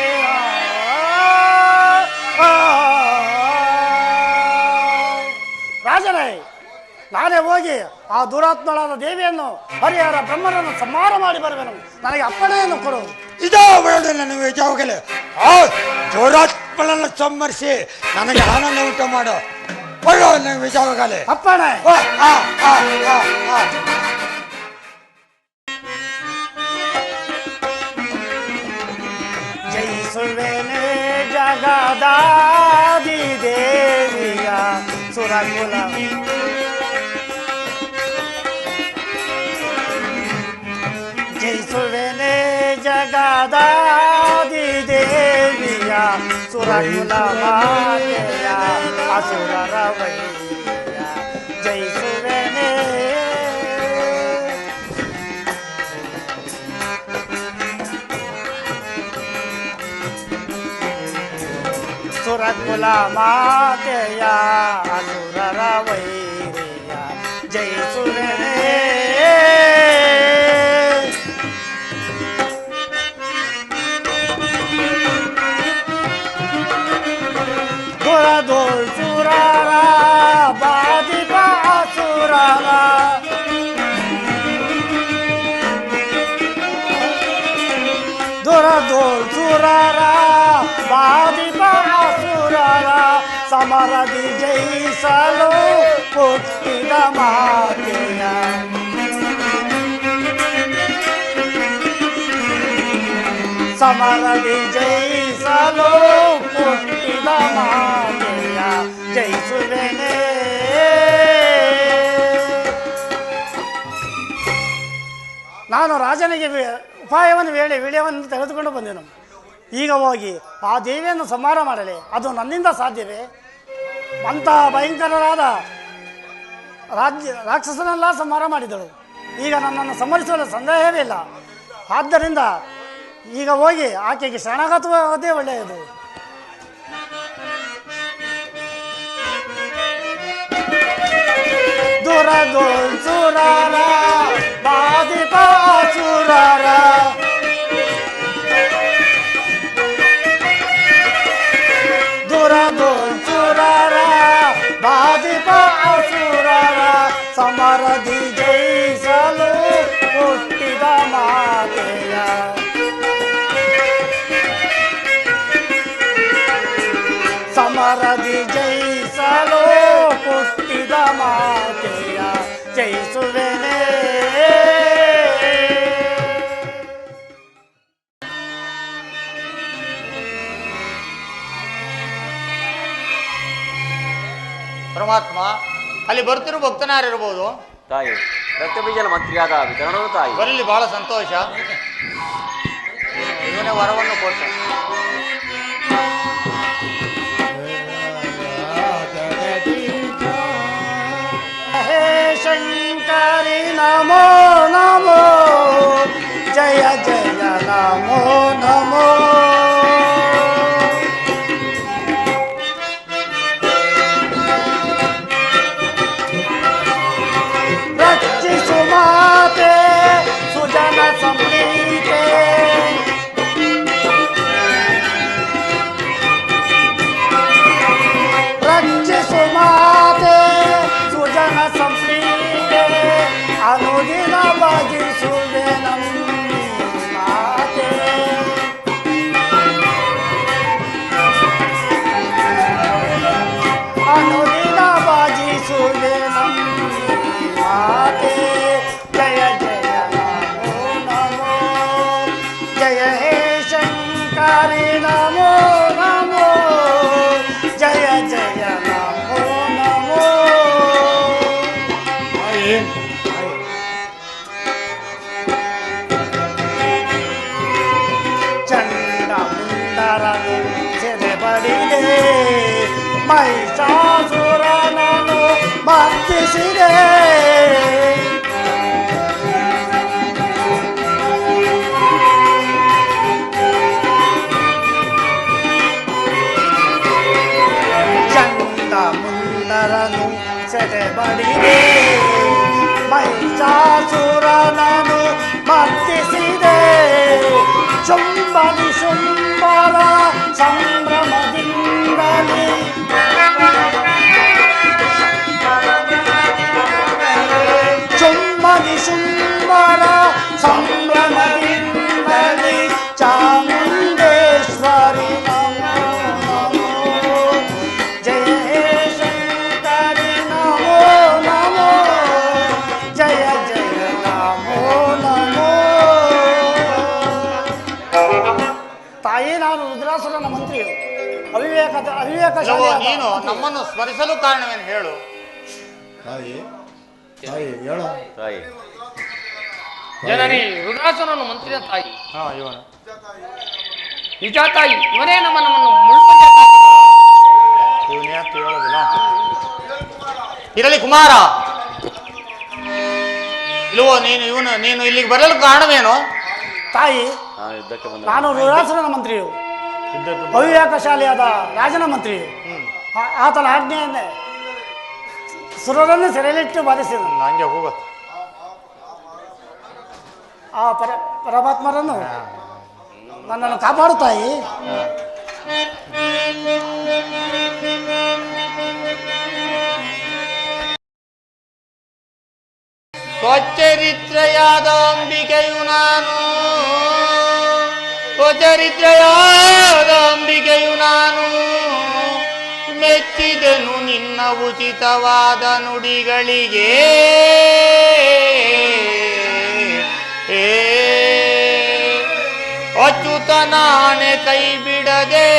ರಾಜನೇ, ನಾನೇ ಹೋಗಿ ಆ ದುರಾತ್ಮಳಾದ ದೇವಿಯನ್ನು ಹರಿಹರ ಬ್ರಹ್ಮನನ್ನು ಸಂಹಾರ ಮಾಡಿ ಬರುವೆನು. ನನಗೆ ಅಪ್ಪಣೆಯನ್ನು ಕೊಡು. ಇದೋ ನನಗೆ ವಿಜಯವಾಗಲಿ. ಆ ದುರಾತ್ಮಳನ್ನು ಸಂಹರಿಸಿ ನನಗೆ ಆನಂದ ಉಂಟು ಮಾಡು. ಬರೋ ನನಗೆ ವಿಜಯವಾಗಲಿ. ಅಪ್ಪಣೆ. ಜಯಿಸುವೆನೆ ಜಗದಾದಿ ದೇವಿಯ ಸುರಕುಲ ಜಯಿಸುವೆನೆ ಜಗದಾದಿ ದೇವಿಯ ಸುರಕುಲ ಮಾತೆಯ ಅಸುರರ ವೈರಿಯ ಜಯಿಸುವೆನೆ ಸುರಕುಲ ಮಾತೆಯ ಅಸುರರ ವೈರಿಯ ಜಯಿಸುವೆನೆ. ದುರದೋಳ್ ಸುರರ ಬಾದಿಪ ಅಸುರರ ದುರದೋಳ್ ಸುರರ ಬಾದಿಪ ಅಸುರರ ಸಮರದಿ ಜಯಿಸಲು ಹುಟ್ಟಿದ ಮಾತೆಯ ಸಮರದಿ ಜಯಿಸಲು ಹುಟ್ಟಿದ ಮಾತೆಯ ಜಯಿಸುವೆನೆ. ನಾನು ರಾಜನಿಗೆ ಉಪಾಯವನ್ನು ಹೇಳಿ ವಿಡಿಯೋವನ್ನು ತೆಗೆದುಕೊಂಡು ಬಂದೆನು. ಈಗ ಹೋಗಿ ಆ ದೇವಿಯನ್ನು ಸಂಹಾರ ಮಾಡಲಿ, ಅದು ನನ್ನಿಂದ ಸಾಧ್ಯವೇ? ಅಂತಹ ಭಯಂಕರರಾದ ರಾಕ್ಷಸನೆಲ್ಲ ಸಂಹಾರ ಮಾಡಿದಳು. ಈಗ ನನ್ನನ್ನು ಸಂಹರಿಸಲು ಸಂದೇಹವೇ ಇಲ್ಲ. ಆದ್ದರಿಂದ ಈಗ ಹೋಗಿ ಆಕೆಗೆ ಶರಣಾಗತವಾಗದೇ ಒಳ್ಳೆಯದು. ದುರದೋಳ್ ಸುರರ ಬಾದಿಪ ಅಸುರರ ದುರದೋಳ್ ಸುರರ ಬಾದಿಪ ಅಸುರರ ಸಮರದಿ ಜಯಿಸಲು ಹುಟ್ಟಿದ ಮಾತೆಯ ಸಮರದಿ ಜಯಿಸಲು ಹುಟ್ಟಿದ ಮಾತೆಯ ಜಯಿಸುವೆನೆ. ಪರಮಾತ್ಮ, ಅಲ್ಲಿ ಬರ್ತಿರೋ ಭಕ್ತನಾರಿರ್ಬೋದು. ತಾಯಿ ರಕ್ತಬೀಜನ ಮಂತ್ರಿಯಾದ ವಿತರಣನು ತಾಯಿ ಬರಲಿ, ಬಹಳ ಸಂತೋಷ. ಇವನೇ ವರವನ್ನು ಕೊಟ್ಟ. ಹೇ ಶಂಕರಿ ನಮೋ ನಮೋ, ಜಯ ಜಯ ನಮೋ ನಮೋ. ರಕ್ಷಿಸು ಮಾತೆ ಸುಜನ ಸಂಪ್ರೀತೆ, ಜಯ ಹೇ ಶಂಕರಿ ನಮೋ ನಮೋ ಜಯ ಜಯ ನಮೋ ನಮೋ. ಚಂಡ ಮುಂಡರನು ಸೆರೆ ಬಡಿದೆ ಮಹಿಷಾಸುರನನ್ನು ಮರ್ದಿಸಿದೆ. ಚಂಡ ಮುಂಡರನು ಸೆರೆ ಬಡಿದೆ ಮಹಿಷಾಸುರನನ್ನು ಮರ್ದಿಸಿದೆ. ಶುಂಭನಿ ಶುಂಭರ ಸಂಭ್ರಮದಿಂದಲೇ ಶುಂಭನಿ ಶುಂಭರ ಸಂಭ್ರಮದಿಂದಲೇ ಚಾಮುಂಡೇಶ್ವರಿ ನಮೋ ನಮೋ ಜಯ ಹೇ ಶಂಕರಿ ನಮೋ ನಮೋ ಜಯ ಜಯ ನಮೋ ನಮೋ. ತಾಯಿ, ನಾನು ರುದ್ರಾಸುರನ ಮಂತ್ರಿಯು, ಅವಿವೇಕ ಇಲ್ಲವೋ ನೀನು ನಮ್ಮನ್ನು ಸ್ಮರಿಸಲು ಕಾರಣವೇನು ಹೇಳು. ತಾಯಿ ತಾಯಿ ಹೇಳು. ತಾಯಿ ಜನನಿ ರುದ್ರಾಸುರನು ಮಂತ್ರಿಯ ತಾಯಿ. ಇವನು ನಿಜ ತಾಯಿ, ಇವನೇ ನಮ್ಮನ್ನು ಇವನು ಯಾಕೆ ಹೇಳೋದಿಲ್ಲ. ಇರಲಿ ಕುಮಾರ, ಇಲ್ಲವೋ ನೀನು ಇಲ್ಲಿಗೆ ಬರಲು ಕಾರಣವೇನು. ತಾಯಿ, ನಾನು ಯುದ್ಧಕ್ಕೆ ಬಂದ ನಾನು ರುದ್ರಾಸುರನ ಮಂತ್ರಿಯು, ಅವಿವೇಕಶಾಲಿಯಾದ ರಾಜನ ಮಂತ್ರಿಯು. ಆತನ ಆಜ್ಞೆಯನ್ನೇ ಸುರರನ್ನು ಸೆರೆಯಲ್ಲಿಟ್ಟು ಬಾಧಿಸಿದನು. ಹಂಗೆ ಹೋಗ. ಆ ಪರಮಾತ್ಮರನ್ನು ನನ್ನನ್ನು ಕಾಪಾಡು ತಾಯಿ. ಸ್ವಚರಿತ್ರೆಯಾದ ಅಂಬಿಕೆಯು ನಾನು, ಸ್ವಚರಿತ್ರೆಯಾದ ಅಂಬಿಕೆಯು ನಾನು, ಮೆಚ್ಚಿದೆನು ನಿನ್ನ ಉಚಿತವಾದ ನುಡಿಗಳಿಗೆ. ಅಚ್ಯುತನಾಣೆ ಕೈ ಬಿಡದೆ,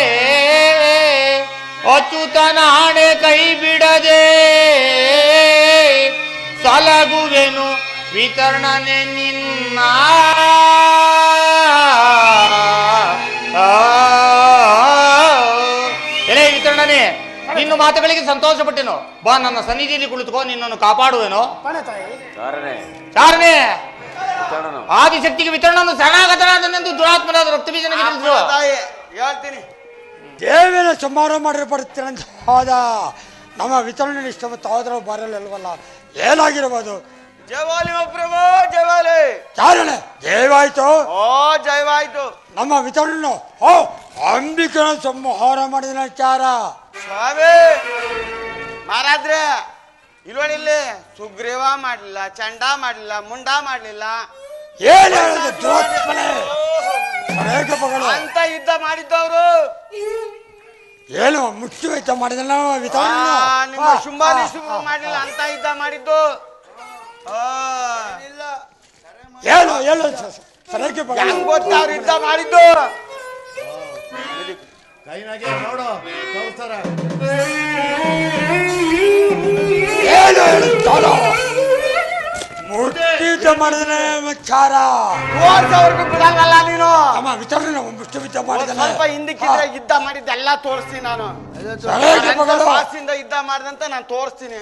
ಅಚ್ಯುತನಾಣೆ ಕೈ ಬಿಡದೆ ಸಲಗುವೆನು ವಿತರಣನೆ ನಿನ್ನ. ಎಲೆ ವಿತರಣನೆ, ನಿನ್ನ ಮಾತುಗಳಿಗೆ ಸಂತೋಷಪಟ್ಟೆನು. ಬಾ, ನನ್ನ ಸನ್ನಿಧಿಯಲ್ಲಿ ಕುಳಿತುಕೋ, ನಿನ್ನನ್ನು ಕಾಪಾಡುವೆನು. ಚಾರಣೆ ಚಾರಣೆ, ವಿತರಣನು ಆದಿಶಕ್ತಿಗೆ ವಿತರಣನು ಶರಣಾಗತನಾದನೆಂದು ದುರಾತ್ಮನಾದ ರಕ್ತ ಬೀಜನಿಗೆ ತಿಳಿಸು. ತಾಯಿ ಹೇಳ್ತೀನಿ. ದೇವಿನ ಸಂಹಾರ ಮಾಡಿರ್ಬಡುತ್ತೇನೆ ಹೋದ ನಮ್ಮ ವಿತರಣೆ ಇಷ್ಟವತ್ತು ಹೋದ್ರೂ ಬರಲಿಲ್ವಲ್ಲ, ಏನಾಗಿರ್ಬೋದು. ಜಯವಾಲಿ ಪ್ರಭು, ಜಯವಾಲಿ. ಚಾರಣೆ ಜಯವಾಯ್ತು. ಓ ಜಯವಾಯ್ತು. ನಮ್ಮ ವಿತರಣೆ ಓ ಅಂಬಿಕನ ಸಂಹಾರ ಮಾಡಿದ ಚಾರ. ಸ್ವಾಮಿ ಮಹಾರಾಜ್ರೆ, ಇಲ್ವಣಿಲ್ಲಿ ಸುಗ್ರೀವ ಮಾಡ್ಲಿಲ್ಲ, ಚಂಡ ಮಾಡ್ಲಿಲ್ಲ, ಮುಂಡ ಮಾಡ್ಲಿಲ್ಲ, ಏನು ಹೇಳಿದ ದುರಾತ್ಮನೆ. ಅನೇಕ ಮಗಳು ಅಂತ ಯುದ್ಧ ಮಾಡಿದ್ದವ್ರು. ಏನು ಮುಚ್ಚು ವೆಚ್ಚ ಮಾಡಿದ ನಿಮ್ಮ ಶುಂಭಾನಿ ಶುಭ ಮಾಡ್ಲಿಲ್ಲ, ಅಂತ ಯುದ್ಧ ಮಾಡಿದ್ದು. ಏನು ಏನು ಸರಿಯಾಗಿ ಹೆಂಗ್ ಗೊತ್ತಾ ಅವ್ರು ಯುದ್ಧ ಮಾಡಿದ್ದು. ಏನು ಹೇಳುತ್ತಾರೋ ಮುಟ್ಟಿದ್ದ ಮಾಡಿದ್ರೆ ಚಾರ. ತೋರ್ಸವ್ರಿಗೂ ಬಿಡಂಗಲ್ಲ ನೀನು. ನಮ್ಮ ವಿತರಣೆ ಮುಷ್ಟು ಯುದ್ಧ ಮಾಡಿದ ಸ್ವಲ್ಪ ಹಿಂದಕ್ಕಿದ್ರೆ ಯುದ್ಧ ಮಾಡಿದ್ದೆಲ್ಲ ತೋರಿಸ್ತೀನಿ ನಾನು. ಭಾಷೆಯಿಂದ ಯುದ್ಧ ಮಾಡಿದಂತ ನಾನು ತೋರಿಸ್ತೀನಿ.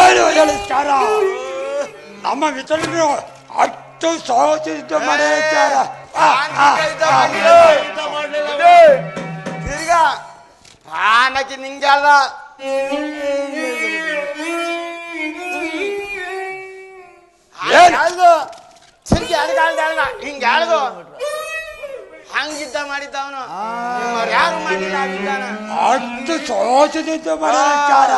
ಏನು ಹೇಳುತ್ತಾರ ನಮ್ಮ ವಿತರಣೆ ಅಷ್ಟು ಸಹಜ ಮಾಡಿದ ಚಾರ. ತಿರ್ಗಾ ಆನಕ್ಕೆ ನಿಂಗೆ ಅಲ್ಲ, ತಿರ್ಗಿ ಅಡ್ಗಾಳ್ದ ಹಿಂಗೆ ಹೇಳ್ದು ಹಂಗಿದ್ದ ಮಾಡಿದ್ದ ಅವನು. ಯಾರು ಮಾಡಿಲ್ಲ ಆಗಿದ್ದಾನ. ಅಷ್ಟು ಸಹಜ ಮಾಡಿದ ಚಾರ.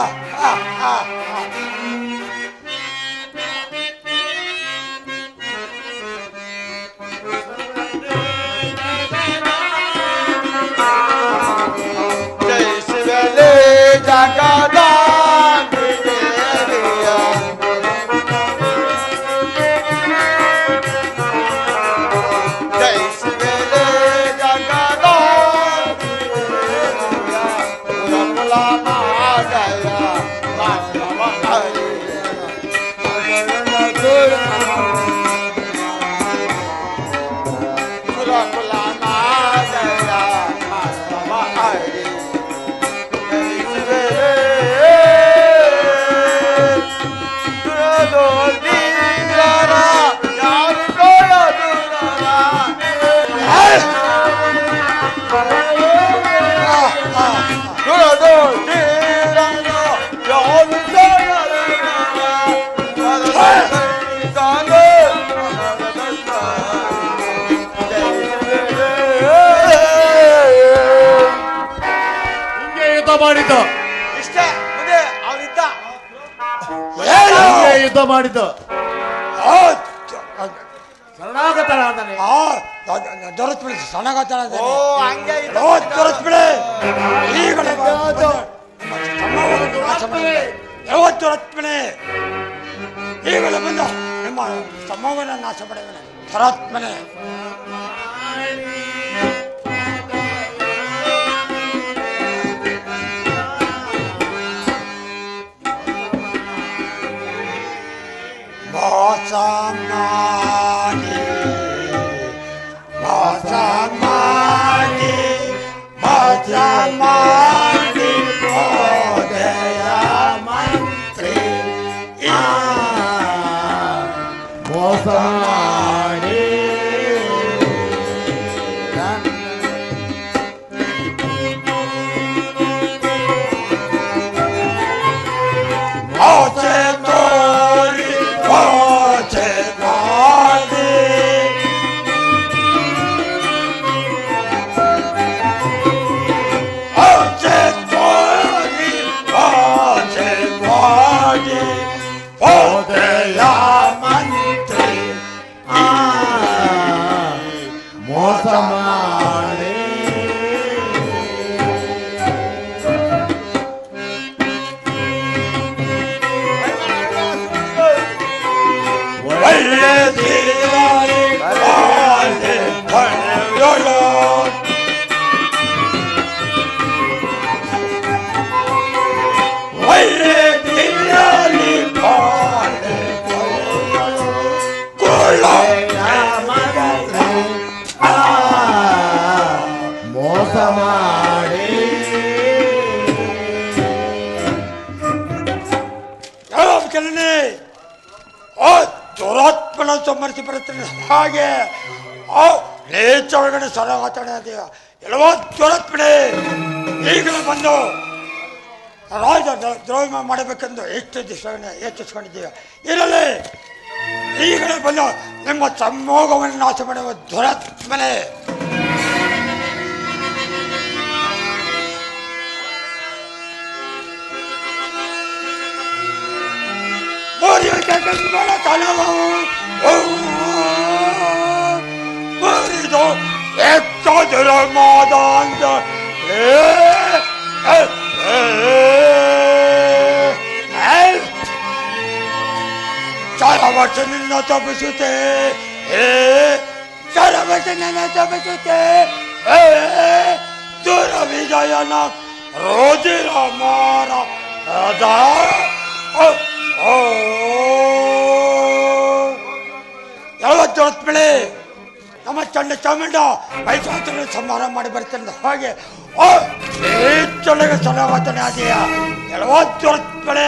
ಜಯ ಶಿವಲೇ ಜಗದಾಂಬಿಕೆ ಮಾಡಿದ್ದು ಇಷ್ಟೇ ಮುಂದೆ ಅವನಿದ್ದ ಯುದ್ಧ ಮಾಡಿದ್ದು ಶರಣಾಗತನಾದನೆ ದೊರತ್ಬಿಡಿ ಸಣ್ಣಗತನ ಓ ಹಂಗೆ ಇದ್ದ. ದೊರತ್ಬಿಡಿ ಈಗಲೇ ಯಾವತ್ತು ದೊರತ್ಬಿಡಿ ಈಗಲೇ ಬಂದು ನಿಮ್ಮ ಸಮೂಹವನ್ನು ನಾಶ ಮಾಡಿದ್ದಾನೆ ದೊರತ್ಮನೆ Bossamani, Bossamani, Bossamani, Bodhaya Mantri, Bossamani. ಸಮರ್ಸಿ ಬರುತ್ತೇನೆ ಹಾಗೆ ನೇಚ ಒಳಗಡೆ ಸಲಹಾತಣೆ ಅದೆಯ ಎಲ್ಲವೋ ದೊರತ್ಬಿಡಿ ಈಗಲೇ ಬಂದು ರಾಜ ದ್ರೋಹ ಮಾಡಬೇಕೆಂದು ಎಷ್ಟು ದಿವಸ ಯೋಚಿಸ್ಕೊಂಡಿದ್ದೀಯ ಇರಲಿ ಈಗಲೇ ಬಂದು ನಿಮ್ಮ ಸಮೂಹವನ್ನು ನಾಶ ಮಾಡುವ ದೊರತ್ಮನೆ 머리도 애써들어 마단다 잘아버지는 나 잡으실 때 잘아버지는 나 잡으실 때 두라비자야 나 로지라 마라 아다 ಯಾವತ್ತು ಹೊರತ್ಬೇಳೆ ನಮ್ಮ ಚಂಡ ಚಾಮುಂಡ ಮೈಸೂರು ಸಂಹಾರ ಮಾಡಿ ಬರ್ತೇನೆ ಹಾಗೆ ಚೊಳಗೆ ಸಲವಾತನೆ ಅದೆಯ ಯಾವತ್ತು ಹೊರತ್ಬೇಳೆ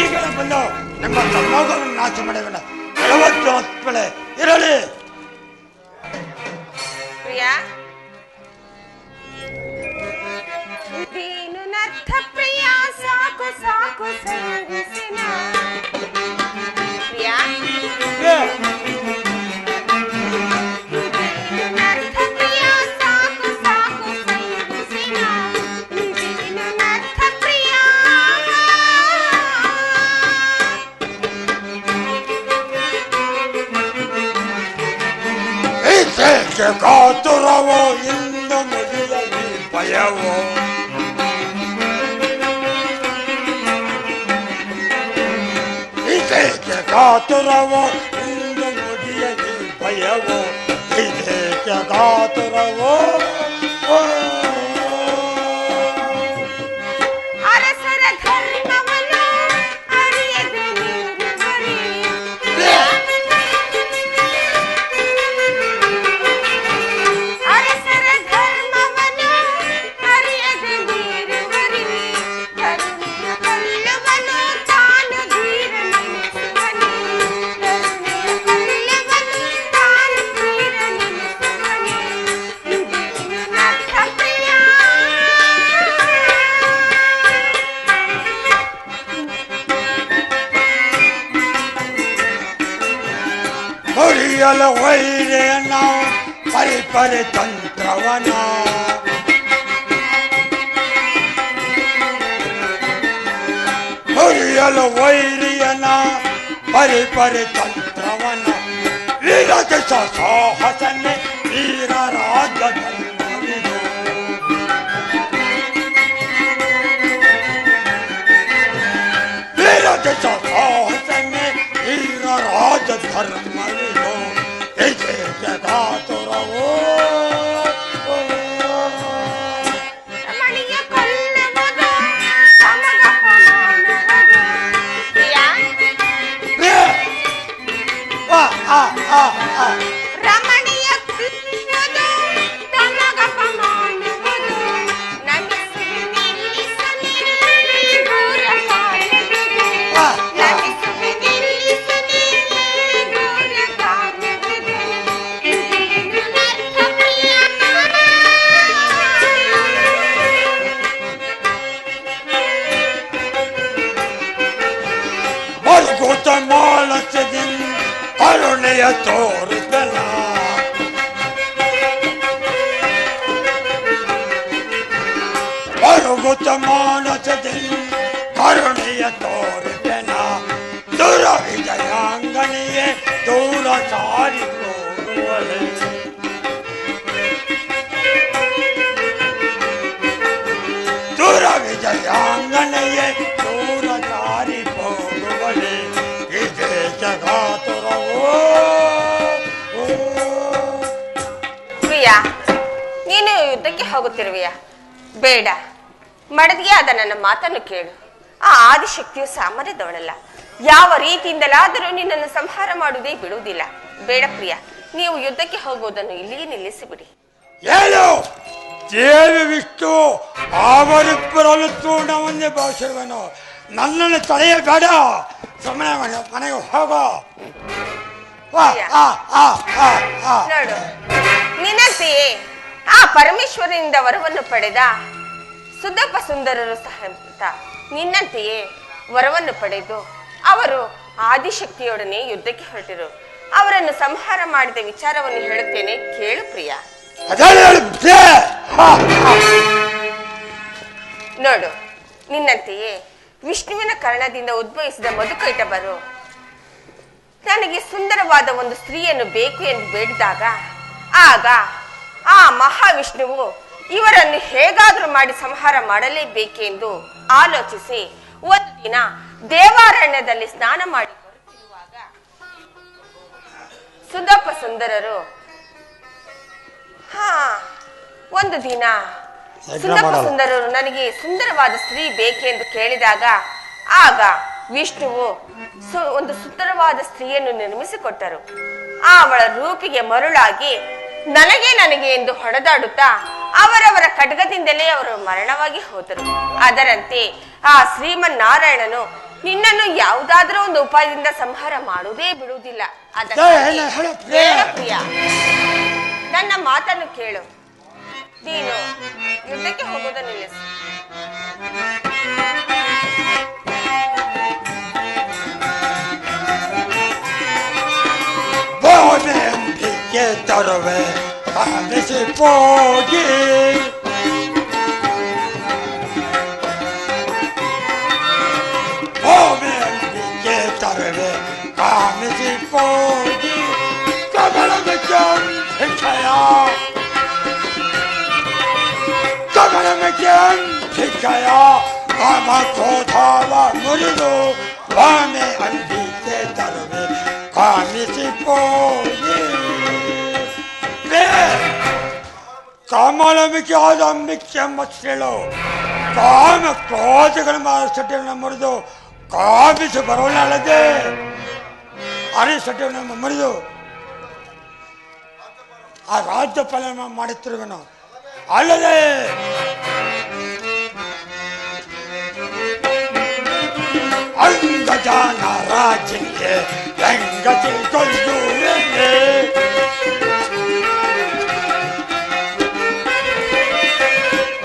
ಈಗಲೇ ಬಂದು ನಿಮ್ಮ ಸಮೂಹವನ್ನು ನಾಶ ಮಾಡಿದ ಯಾವತ್ತು ಹೊರತ್ಬೇಳೆ ಇರಲಿ ಪ್ರಿಯಾ ಇದೇನು ನರ್ಥ ಪ್ರಿಯ ಸಾಕು ಸಾಕು ಸಂಗಿಸಿನ ಪ್ರಿಯಾ ಕಾತುರವೋ ಇಂದು ಮುಗಿಯಲಿ ಭಯವೋ ಇದಕ್ಕೆ ಕಾತುರವೋ ಇಂದು ಮುಗಿಯಲಿ ಭಯವೋ ಇದಕ್ಕೆ ಕಾತುರವೋ ಅರಸರ ಮುರಿಯಲು ವೈರಿಯನ್ನ ಪರಿಪರಿ ತಂತ್ರವನ ಮುರಿಯಲು ವೈರಿಯನ ಪರಿಪರಿ ತಂತ್ರವನ ವೀರಜ ಸಾಹಸನೆ ವೀರ ರಾಜದಲ್ಲಿ ವೀರಜ ಸಾಹಸನೆ ವೀರ ರಾಜ ಧರ್ಮವಿದು ಏಕೆ ಜಗಾತುರವೋ ರಮಣಿಯ ಕೊಲ್ಲುವುದು ತಮಗಪಮಾನುವುದು. ಪ್ರಿಯ, ರಮಣಿಯ ಕೊಲ್ಲುವುದು ತಮಗಪಮಾನುವುದು. ನಮಿಸಿ ನಿಲ್ಲಿಸಲಿ ದೂರ ಕಾರ್ಯವಿದು. ನಮಿಸಿ ನಿಲ್ಲಿಸಲಿ ದೂರ ಕಾರ್ಯವಿದು. ಇಂದಿನ ವ್ಯರ್ಥ ಪ್ರಿಯ. ಮರುಗುತ ಮಾಲಸದಿಂದ ಕರುಣೆಯ ತೋರಿದನ ಮರುಗುತ ಮಾನಸದಿಂದ ಕರುಣೆಯ ತೋರಿದನ ದೂರ ವಿಜಯಾಂಗನೆಯೇ ದೂರ ಸಾರಿ ಹೋಗುವಳೆ ದೂರ ವಿಜಯಾಂಗನೆಯೇ ದೂರ ಸಾರಿ ಹೋಗುವಳೆ ಇದೇ ಜಗಾತುರವೋ ಪ್ರಿಯ, ನೀನು ಯುದ್ಧಕ್ಕೆ ಹೋಗುತ್ತಿರುವೆಯಾ? ಬೇಡ, ಮಡದಿಯಾದ ನನ್ನ ಮಾತನ್ನು ಕೇಳು. ಆ ಆದಿಶಕ್ತಿಯು ಸಾಮಾನ್ಯದವಳಲ್ಲ. ಯಾವ ರೀತಿಯಿಂದಲಾದರೂ ನಿನ್ನನ್ನು ಸಂಹಾರ ಮಾಡುವುದೇ ಬಿಡುವುದಿಲ್ಲ. ಬೇಡ ಪ್ರಿಯ, ನೀವು ಯುದ್ಧಕ್ಕೆ ಹೋಗುವುದನ್ನು ಇಲ್ಲಿಯೇ ನಿಲ್ಲಿಸಿಬಿಡಿ. ಏನು ದೇವಿ ವಿಷ್ಣು ಅವರಿಬ್ಬರಲ್ಲೂ ಚೂರ್ಣವನ್ನೇ ಭಾವಿಸಿರುವನು ನನ್ನನ್ನು ತಡೆಯಬೇಡ ಸಮಯ ಮನೆಗೆ ಹೋಗೋ ನೋಡು, ನಿನ್ನಂತೆಯೇ ಆ ಪರಮೇಶ್ವರನಿಂದ ವರವನ್ನು ಪಡೆದ ಸುದಪ್ಪ ಸುಂದರರು ಸಹ ನಿನ್ನಂತೆಯೇ ವರವನ್ನು ಪಡೆದು ಅವರು ಆದಿಶಕ್ತಿಯೊಡನೆ ಯುದ್ಧಕ್ಕೆ ಹೊರಟಿರು. ಅವರನ್ನು ಸಂಹಾರ ಮಾಡಿದ ವಿಚಾರವನ್ನು ಹೇಳುತ್ತೇನೆ, ಕೇಳು ಪ್ರಿಯ. ನೋಡು, ನಿನ್ನಂತೆಯೇ ವಿಷ್ಣುವಿನ ಕರ್ಣದಿಂದ ಉದ್ಭವಿಸಿದ ಮಧುಕೈಟಭರು ನನಗೆ ಸುಂದರವಾದ ಒಂದು ಸ್ತ್ರೀಯನ್ನು ಬೇಕು ಎಂದು ಬೇಡಿದಾಗ ಆಗ ಆ ಮಹಾವಿಷ್ಣುವು ಇವರನ್ನು ಹೇಗಾದರೂ ಮಾಡಿ ಸಂಹಾರ ಮಾಡಲೇಬೇಕೆಂದು ಆಲೋಚಿಸಿ ಒಂದು ದಿನ ದೇವಾರಣ್ಯದಲ್ಲಿ ಸ್ನಾನ ಮಾಡಿ ಬರುತ್ತಿರುವಾಗ ಸುದಪ್ಪ ಸುಂದರರು ಒಂದು ದಿನ ಸುದಪ್ಪ ಸುಂದರರು ನನಗೆ ಸುಂದರವಾದ ಸ್ತ್ರೀ ಬೇಕೆಂದು ಕೇಳಿದಾಗ ಆಗ ವಿಷ್ಣುವು ಒಂದು ಸುಂದರವಾದ ಸ್ತ್ರೀಯನ್ನು ನಿರ್ಮಿಸಿಕೊಟ್ಟರು. ಅವಳ ರೂಪಿಗೆ ಮರುಳಾಗಿ ನನಗೆ ಎಂದು ಹೊಡೆದಾಡುತ್ತಾ ಅವರವರ ಖಡ್ಗದಿಂದಲೇ ಅವರು ಮರಣವಾಗಿ ಹೋದರು. ಅದರಂತೆ ಆ ಶ್ರೀಮನ್ನಾರಾಯಣನು ನಿನ್ನನ್ನು ಯಾವುದಾದ್ರೂ ಒಂದು ಉಪಾಯದಿಂದ ಸಂಹಾರ ಮಾಡುವುದೇ ಬಿಡುವುದಿಲ್ಲ. ಪ್ರಿಯ, ನನ್ನ ಮಾತನ್ನು ಕೇಳು. ನೀನು ಯುದ್ಧಕ್ಕೆ ಹೋಗೋದನ್ನು ನಿಲ್ಲಿಸು. ತರುವೆ ಕಾಣಿಸಿ ಹೋಗಿ ತರುವೆ ಕಾಣಿಸಿ ಹೋಗಿ ಕಮಲದ ಛಯ ಶಿಕ್ಷಯ ಕಾಮ ಕ್ರೋಧಾವ ಮುರಿದು ವಾಮೆ ಅಂಬಿಕೆ ತರುವೆ ಕಾಣಿಸಿ ಹೋಗಿ ಕಾಮಾಲಂಬಿಕೆ ಆದ ಅಂಬಿಕೆ ಎಂಬ ಸ್ತ್ರೀಳು ಕಾಮ ಕ್ರೋಧಗಳ ಸೆಟ್ಟನ್ನು ಮುರಿದು ಕಾಮಿಸಿ ಬರೋಣಲ್ಲದೆ ಅರಿಸೆಟ್ಟನ್ನು ಮುರಿದು ಆ ರಾಜ್ಯಪಾಲ ಮಾಡುತ್ತಿರುವನು ಅಲ್ಲದೆ ಅಂಗಜಾನ ರಾಜ್ಯಕ್ಕೆ ಹೆಂಗತಿ ಕೊಂದುವೆ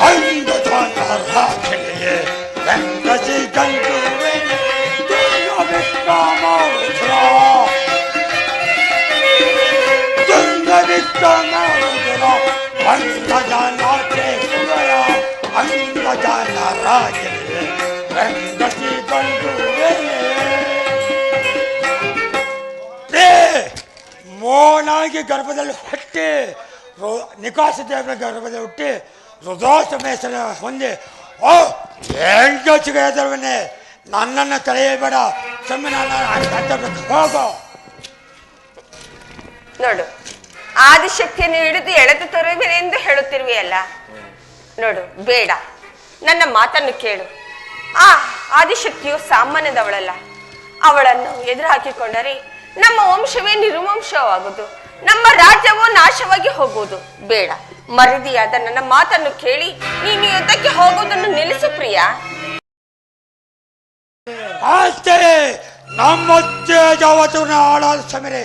ಅಂಗಜಾನ ರಾಜ್ಯಕ್ಕೆ ಹೆಂಗತಿ ಕೊಂದುವೆ ವಿಕ್ರಮ ಮಾಡುವುದರ ಅಂಗಜನತೆ ಸುವರ ಅಂಗಜನರಾಗಿವೆ ಗತಿ ಬಂದುವೆನೆ ಮೋನಾಗಿ ಗರ್ಭದಲ್ಲಿ ಹುಟ್ಟಿ ನಿಕಾಸ ದೇವರ ಗರ್ಭದಲ್ಲಿ ಹುಟ್ಟಿ ಹೃದಯ ಹೊಂದಿ ಓ ಎಂಟೊಚ್ಚಿಗೆ ಎದರವನ್ನೇ ನನ್ನನ್ನು ತಡೆಯಬೇಡ ಸುಮ್ಮನೆ ಹೋಗೋ ನೋಡು, ಆದಿಶಕ್ತಿಯನ್ನು ಹಿಡಿದು ಎಳೆದು ತರುವೆನೆ ಎಂದು ಹೇಳುತ್ತಿರುವೆಯಲ್ಲ. ನೋಡು, ಬೇಡ, ನನ್ನ ಮಾತನ್ನು ಕೇಳು. ಆ ಆದಿಶಕ್ತಿಯು ಸಾಮಾನ್ಯದವಳಲ್ಲ. ಅವಳನ್ನು ಎದುರು ಹಾಕಿಕೊಂಡರೆ ನಮ್ಮ ವಂಶವೇ ನಿರ್ವಂಶವಾಗುವುದು, ನಮ್ಮ ರಾಜ್ಯವೂ ನಾಶವಾಗಿ ಹೋಗುವುದು. ಬೇಡ, ಮರದಿಯಾದ ನನ್ನ ಮಾತನ್ನು ಕೇಳಿ ನೀನು ಯುದ್ಧಕ್ಕೆ ಹೋಗುವುದನ್ನು ನಿಲ್ಲಿಸು ಪ್ರಿಯ. ಅಷ್ಟೇ ನಮ್ಮ ತೇಜಾವತನ ಆಳಾದ ಸಮರೆ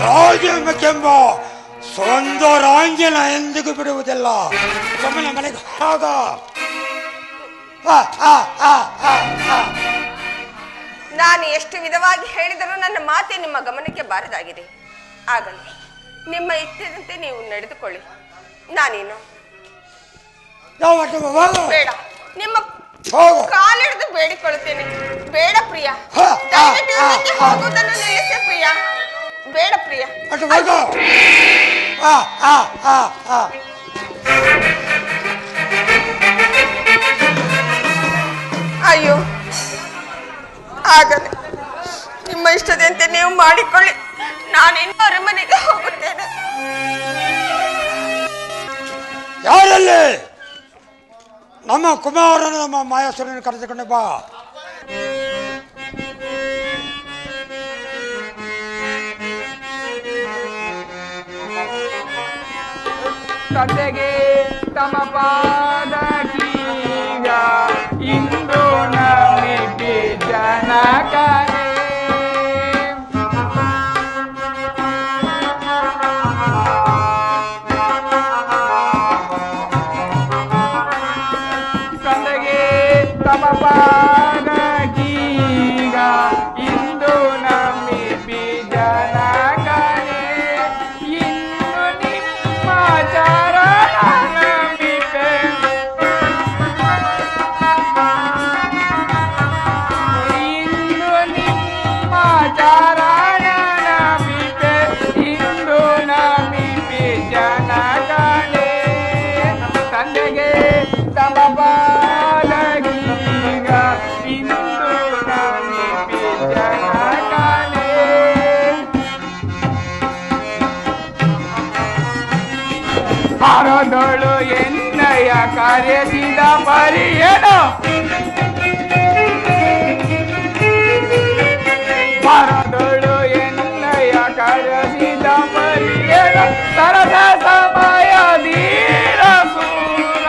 ರಾಜಮಕ್ಕೆಂಬ ಸುಂದರಾಂಗಿನ ಎಂದಿಗೂ ಬಿಡುವುದಿಲ್ಲ. ಸುಮ್ಮನೆ ಮನೆಗೆ ಹೋಗ. ನಾನು ಎಷ್ಟು ವಿಧವಾಗಿ ಹೇಳಿದರೂ ನನ್ನ ಮಾತೆ ನಿಮ್ಮ ಗಮನಕ್ಕೆ ಬಾರದಾಗಿದೆ. ಆಗಲಿ, ನಿಮ್ಮ ಇಚ್ಛೆದಂತೆ ನೀವು ನಡೆದುಕೊಳ್ಳಿ. ನಾನೇನು ಬೇಡ, ನಿಮ್ಮ ಕಾಲಿಡಿದು ಬೇಡಿಕೊಳ್ಳುತ್ತೇನೆ. ಬೇಡ ಪ್ರಿಯ, ದಯವಿಟ್ಟು ಯುದ್ಧಕ್ಕೆ ಹೋಗುವುದನ್ನು ನಿಲ್ಲಿಸಿ ಪ್ರಿಯ. ಬೇಡ ಪ್ರಿಯ. ಅಯ್ಯೋ, ಆಗಲಿ, ನಿಮ್ಮ ಇಷ್ಟದಂತೆ ನೀವು ಮಾಡಿಕೊಳ್ಳಿ. ನಾನಿನ್ನು ಅರಮನೆಗೆ ಹೋಗುತ್ತೇನೆ. ಯಾರಲ್ಲಿ ನಮ್ಮ ಕುಮಾರನ ನಮ್ಮ ಮಾಯಾಸುರನ ಕರೆದುಕೊಂಡು ಬಾ. ತಂದೆಗೆ ತಮ ಪಾದಕೀಗ ಇಂದು ನಮಿಪಿ ಜನಕನೇ ತಂದೆಗೆ ತಮ ಪಾದಕೀಗ ಇಂದು ನಮಿಪಿ ಜನಕನೇ ಇಂದು ನಿಮ್ಮ ಚರಣಮಿಪೆ ಇಂದು ನಿಮ್ಮ ಚರಣಮಿಪೆ ಇಂದು ನಮಿಪಿ ಜನಕನೇ ತಂದೆಗೆ ತಮ ಬಾಲಗೀಗ ಇಂದು ನಮಿಪಿ ಜನಕನೇ ಹರದಳು ಎನ್ನಯ ಕರೆಸಿದ ಪರಿಯೇನು ಹರದಳು ಎನ್ನಯ ಕರೆಸಿದ ಪರಿಯೇನು ಸರದ ಸಮಯ ಧೀರ ಸೂರ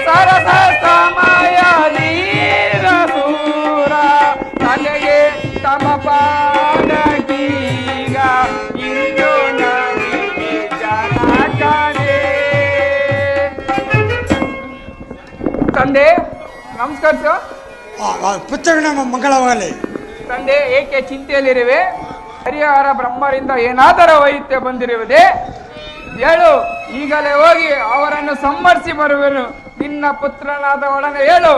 ಸರದ ಸಮಯ ಧೀರ ಸೂರ ತಲೆಗೆ ತಮ ಪಾದಕೀಗ ಇಂದು ನಮಿಪಿ ಜನಕನೇ ತಂದೆ ನಮಸ್ಕಾರ ಸರ್. ಪುತ್ರನ ಮಂಗಳವಾಗಲಿ. ತಂದೆ ಏಕೆ ಚಿಂತೆಯಲ್ಲಿರುವೆ? ಹರಿಹರ ಬ್ರಹ್ಮರಿಂದ ಏನಾದರೂ ವೈದ್ಯ ಬಂದಿರುವುದೇ? ಹೇಳು, ಈಗಲೇ ಹೋಗಿ ಅವರನ್ನು ಸಂಹರಿಸಿ ಬರುವೆನು. ನಿನ್ನ ಪುತ್ರನಾದವಳನ್ನು ಹೇಳು.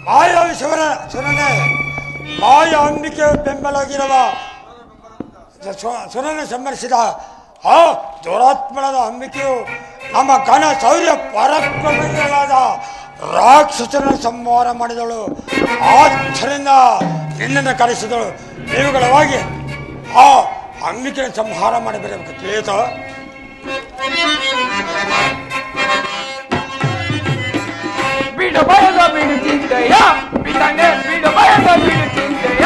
ಮಾಯ ಸುರನೇ, ಮಾಯ ಅಂಬಿಕೆ ಬೆಂಬಲಾಗಿರುವ ಸುರನ ಸಂಹರಿಸಿದ ಆ ದುರಾತ್ಮಳದ ಅಂಬಿಕೆಯು ನಮ್ಮ ಘನ ಶೌರ್ಯ ಪರಾಕ್ರಮಗಳಾದ ರಾಕ್ಷಸರನ್ನು ಸಂಹಾರ ಮಾಡಿದಳು. ಆದ್ದರಿಂದ ನಿನ್ನನ್ನು ಕರೆಸಿದಳು. ದೇವುಗಳವಾಗಿ ಆ ಅಂಬಿಕೆಯನ್ನು ಸಂಹಾರ ಮಾಡಬೇಕು. ತಿಳಿಯುತ್ತ ಬಿಡು ಬಯದ ಬಿಡು ಚಿಂತೆಯ ಬಿಡನೆ ಬಿಡು ಬಯದ ಬಿಡು ಚಿಂತೆಯ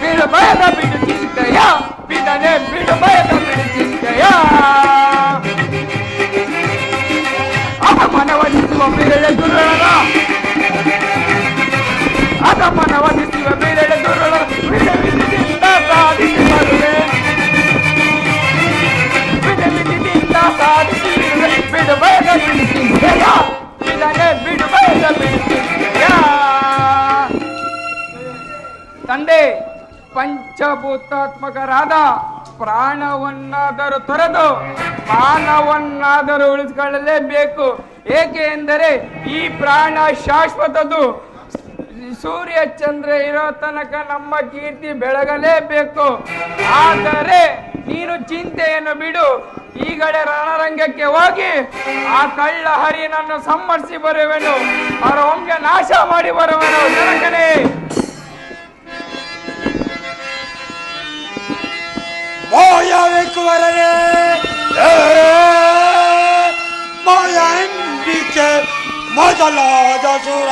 ಬಿಡು ಬಯದ ಬಿಡು ಚಿಂತೆಯ ಬಿಡನೆ ಬಿಡು ಬಯದ ಬಿಡು ಚಿಂತೆಯ ಮನವನ್ನಿಸುವ ಬಿರಳೆ ದುರ್ರಳ ಅದ ಮನವನ್ನಿಸುವ ಬಿರಳೆ ದುರ್ರಳ ಸಾಧಿಸಿ ಬರುವೆ ಪ್ರಾಣಾತ್ಮಕರಾದ ಪ್ರಾಣವನ್ನಾದರೂ ತೊರೆದು ಮಾನವನ್ನಾದರೂ ಉಳಿಸಿಕೊಳ್ಳಲೇಬೇಕು. ಏಕೆ ಎಂದರೆ ಈ ಪ್ರಾಣ ಶಾಶ್ವತದ್ದು. ಸೂರ್ಯ ಚಂದ್ರ ಇರೋ ತನಕ ನಮ್ಮ ಕೀರ್ತಿ ಬೆಳಗಲೇಬೇಕು. ಆದರೆ ನೀನು ಚಿಂತೆಯನ್ನು ಬಿಡು, ಈಗಲೇ ರಣರಂಗಕ್ಕೆ ಹೋಗಿ ಆ ಕಳ್ಳ ಹರಿನನ್ನು ಸಂಹರಿಸಿ ಬರುವೆನು, ಅವರ ವಂಶ ನಾಶ ಮಾಡಿ ಬರುವೆನು. ಜನಕನೇ ಮಾಯಾವಿಕುವರನೇ, ಮಾಯಾಂಬಿಕೆ ಮೊದಲಾದ ಸುರ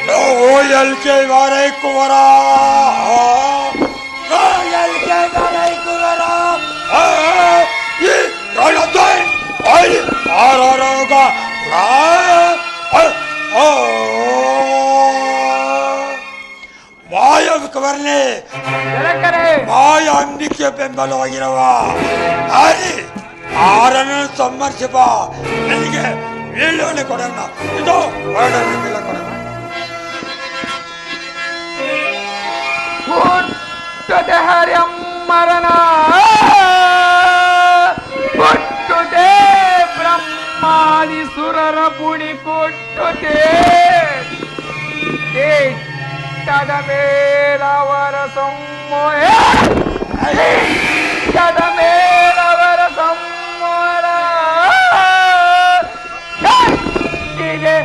ರೋಯಲ್ಕೆ ವರೈಕುವರ, ರೋಯಲ್ಕೆ ವರೈಕುವರ ಈ ರಣದೈ ಆರೋಗ ಮಾಯಾವಿಕವರ್ಣೆ ಮಾಯಾಂಬಿಕೆ ಬೆಂಬಲವಾಗಿರುವ ಹರಿ ಆರನ್ನು ಸಂಹರಿಸಿಬ. ನನಗೆ ವೀಳ್ಯವನ್ನು ಕೊಡೋಣ, ಇದು ಹೊರಡಲಿಲ್ಲ ಕೊಡೋಣ. ಹುಟ್ಟುತ್ತೆ ಹರಿಯಮ್ಮರನ, ಹುಟ್ಟುತ್ತೆ ಬ್ರಹ್ಮಾದಿ ಸುರರ ಪುಡಿ ಕೊಟ್ಟುತ್ತೆ. ದೇಶದ ಮೇಲವರ ಸಂಮೋಹ, ದೇಶದ ಮೇಲವರ ಸಂಮೋಹ ಇದೆ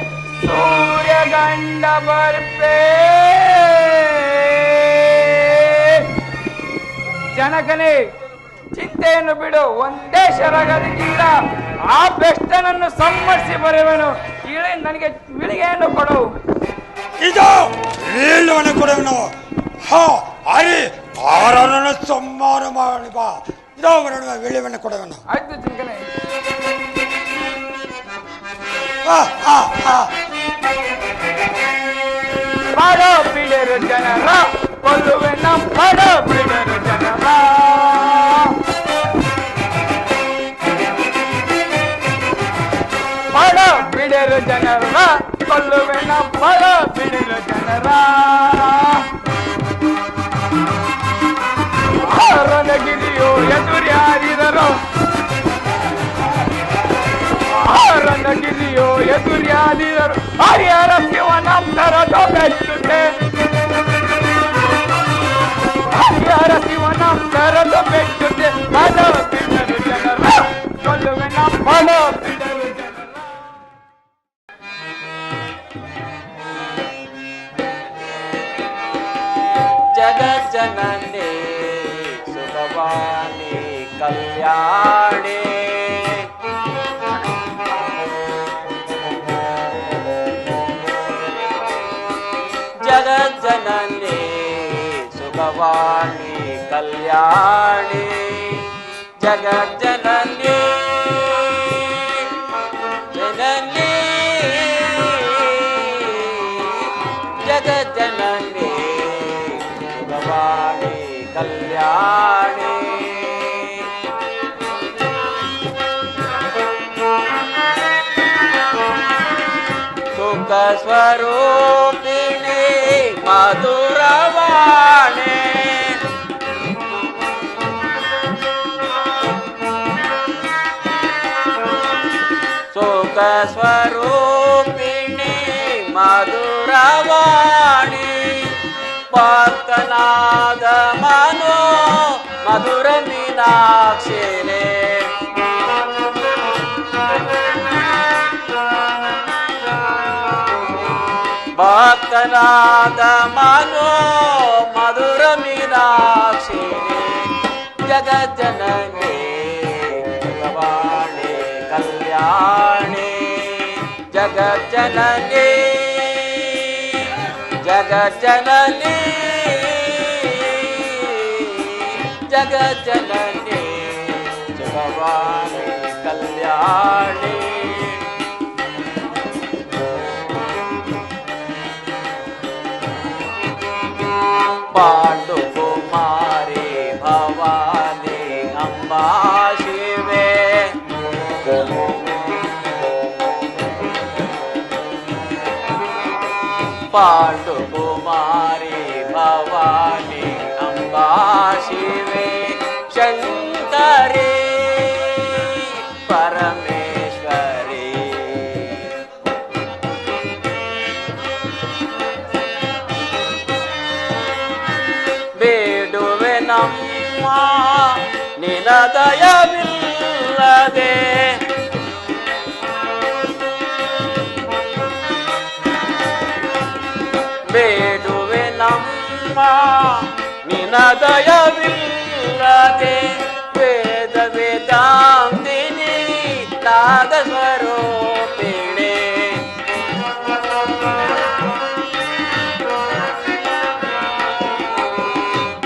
ಸೂರ್ಯ ಗಂಡ ಬರ್ಪೇ. ಜನಕನೇ ಚಿಂತೆಯನ್ನು ಬಿಡು, ಒಂದೇ ಶರಗದಿಂದ ಆ ಬೆಷ್ಟನನ್ನು ಸಂಹರಿಸಿ ಬರುವೆನು. ನನಗೆ ವಿಳಿಗೆಯನ್ನು ಕೊಡು. ಇದು ವೀಳ್ಯವನ್ನು ಕೊಡುವನು. ಹರಿ ಆರನ್ನು ಸಂಹಾರ ಮಾಡಿ ಬಾ. ಇದೋ ಬರೋಣ, ವೀಳ್ಯವನ್ನು ಕೊಡುವನು. ಆಯ್ತು ಚಿಂಕನೆ. ಮಾಡೋ ಬಿಡರು ಜನರ ಕೊಲ್ಲುವೆ ನಮ್ಮ ಬಿಡರು ಜನರ. ಮಾಡ ಬಿಡರು ಜನರ ಕೊಲ್ಲುವೆ ನಮ್ಮ ಬಿಡರು ಜನರ. ರಣಗಿರಿಯೋ ಎದುರ್ಯಾರಿದರು, ರಣಗಿರಿಯೋ ಎದುರ್ಯಾರಿದರು. ಹರಿಹರ ಶಿವನಂದರದು ಬೆಟ್ಟುತ್ತೆ, ಹರಿಹರ ಶಿವನಂದರದು ಬೆಟ್ಟುತ್ತೆ. ಮಾಡ ಬಿಡರು ಜನರ ಕೊಲ್ಲುವೆ ನಮ್ಮ ಬಿಡರು ಜನರ. ಜಗಜ್ಜನನಿ ಸುಖವಾನಿ ಕಲ್ಯಾಣಿ, ಜಗಜ್ಜನನಿ ಸುಖವಾನಿ ಕಲ್ಯಾಣಿ, ಜಗಜ್ಜನನಿ ಜನನಿ ಜಗಜ್ಜನನಿ ಸುಖವಾನಿ ಕಲ್ಯಾಣಿ. ಸುಖ ಸ್ವರೂಪಿಣಿ ಮಧುರವಾಣಿ, ಸುಖ ಸ್ವರೂಪಿಣಿ ಮಧುರವಾಣಿ. ಭಕ್ತನಾದ ಮನೋ ಮಧುರ ಮೀನಾಕ್ಷಿನೇ, ಭಕ್ತನಾದ ಮನೋ ಮಧುರ ಮೀನಾಕ್ಷಿನೇ. ಜಗಜ್ಜನನಿ ಭಗವಾಣಿ ಕಲ್ಯಾಣಿ, ಜಗಜ್ಜನನಿ ಜಗಜ್ಜನನಿ ಜಗಜ್ಜನನಿ ಭಗವಾಣಿ ಕಲ್ಯಾಣಿ. ಪಾಂಡು ಕುಮಾರಿ ಭವಾನಿ ಅಂಬಾ ಶಿವೆ, ಪಾಂಡುಕುಮಾರಿ ಭವಾನಿ ಅಂಬಾ ಶಿವೆ ಶಂಕರಿ ಪರಮೇಶ್ವರಿ ಬೇಡುವೆ ನಮ್ಮ ನಿನ ದಯವಿಲ್ಲದೆ ಬೇಡುವೆ ನಮ್ಮ ನಿನ ದಯವಿಲ್ಲದೆ ವೇದ ವೇದಾಂತಿನಿ ನಾದ ಸ್ವರೂಪಿಣೆ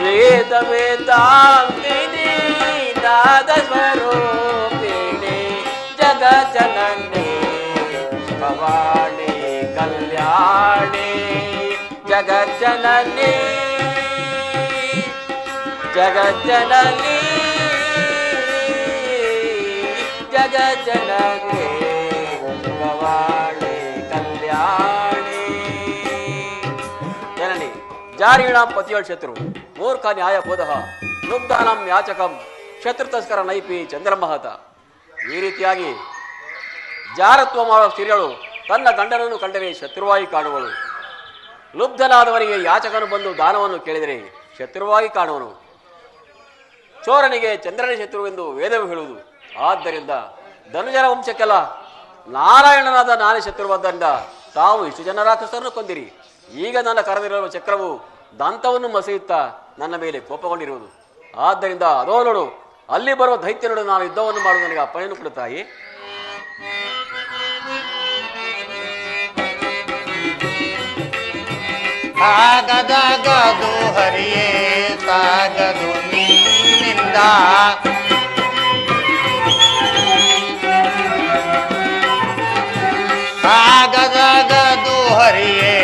ವೇದ ವೇದಾಂತಿನಿ ನಾದ ಸ್ವರೂಪಿಣಿ ಜಗಜ್ಜನನಿ ಭವಾನಿ ಕಲ್ಯಾಣಿ ಜಗಜ್ಜನನಿ ಜಗಜ್ಜನನಿ ಜಗಜ್ಜನನಿ ಭವಾನಿ ಕಲ್ಯಾಣಿ ಜನನಿ ಜಾರೀಣಾಂ ಪತಿಯೊಳ್ ಶತ್ರು ಮೂರ್ಖ ನ್ಯಾಯ ಬೋಧಃ ಲುಬ್ಧಾನಂ ಯಾಚಕಂ ಶತ್ರುತಸ್ಕರ ನೈಪಿ ಚಂದ್ರಮಹತ. ಈ ರೀತಿಯಾಗಿ ಜಾರತ್ವ ಮಾಡುವ ಸ್ತ್ರೀಯಳು ತನ್ನ ಗಂಡನನ್ನು ಕಂಡರೆ ಶತ್ರುವಾಗಿ ಕಾಣುವಳು. ಲುಬ್ಧನಾದವನಿಗೆ ಯಾಚಕನು ಬಂದು ದಾನವನ್ನು ಕೇಳಿದರೆ ಶತ್ರುವಾಗಿ ಕಾಣುವನು. ಚೋರನಿಗೆ ಚಂದ್ರನ ಶತ್ರುವೆಂದು ವೇದವು ಹೇಳುವುದು. ಆದ್ದರಿಂದ ಧನುಜರ ವಂಶಕ್ಕೆಲ್ಲ ನಾರಾಯಣನಾದ ನಾನೇ ಶತ್ರುವಾದ್ದರಿಂದ ತಾವು ಇಷ್ಟು ಜನ ರಾಕ್ಷಸರನ್ನು ಕೊಂದಿರಿ. ಈಗ ನನ್ನ ಕರೆದಿರುವ ಚಕ್ರವು ದಂತವನ್ನು ಮಸೆಯುತ್ತಾ ನನ್ನ ಮೇಲೆ ಕೋಪಗೊಂಡಿರುವುದು. ಆದ್ದರಿಂದ ಅದೋ ನೋಡು, ಅಲ್ಲಿ ಬರುವ ದೈತ್ಯನೋಡು ನಾನು ಯುದ್ಧವನ್ನು ಮಾಡುವ ನನಗೆ ಅಪ್ಪಣೆಯನ್ನು ಕೊಡುತ್ತಾಯಿ. ಸಾಗದಗದು ಹರಿಯೇ ಸಾಗದು ನಿನ್ನಿಂದ ಸಾಗದಗದು ಹರಿಯೇ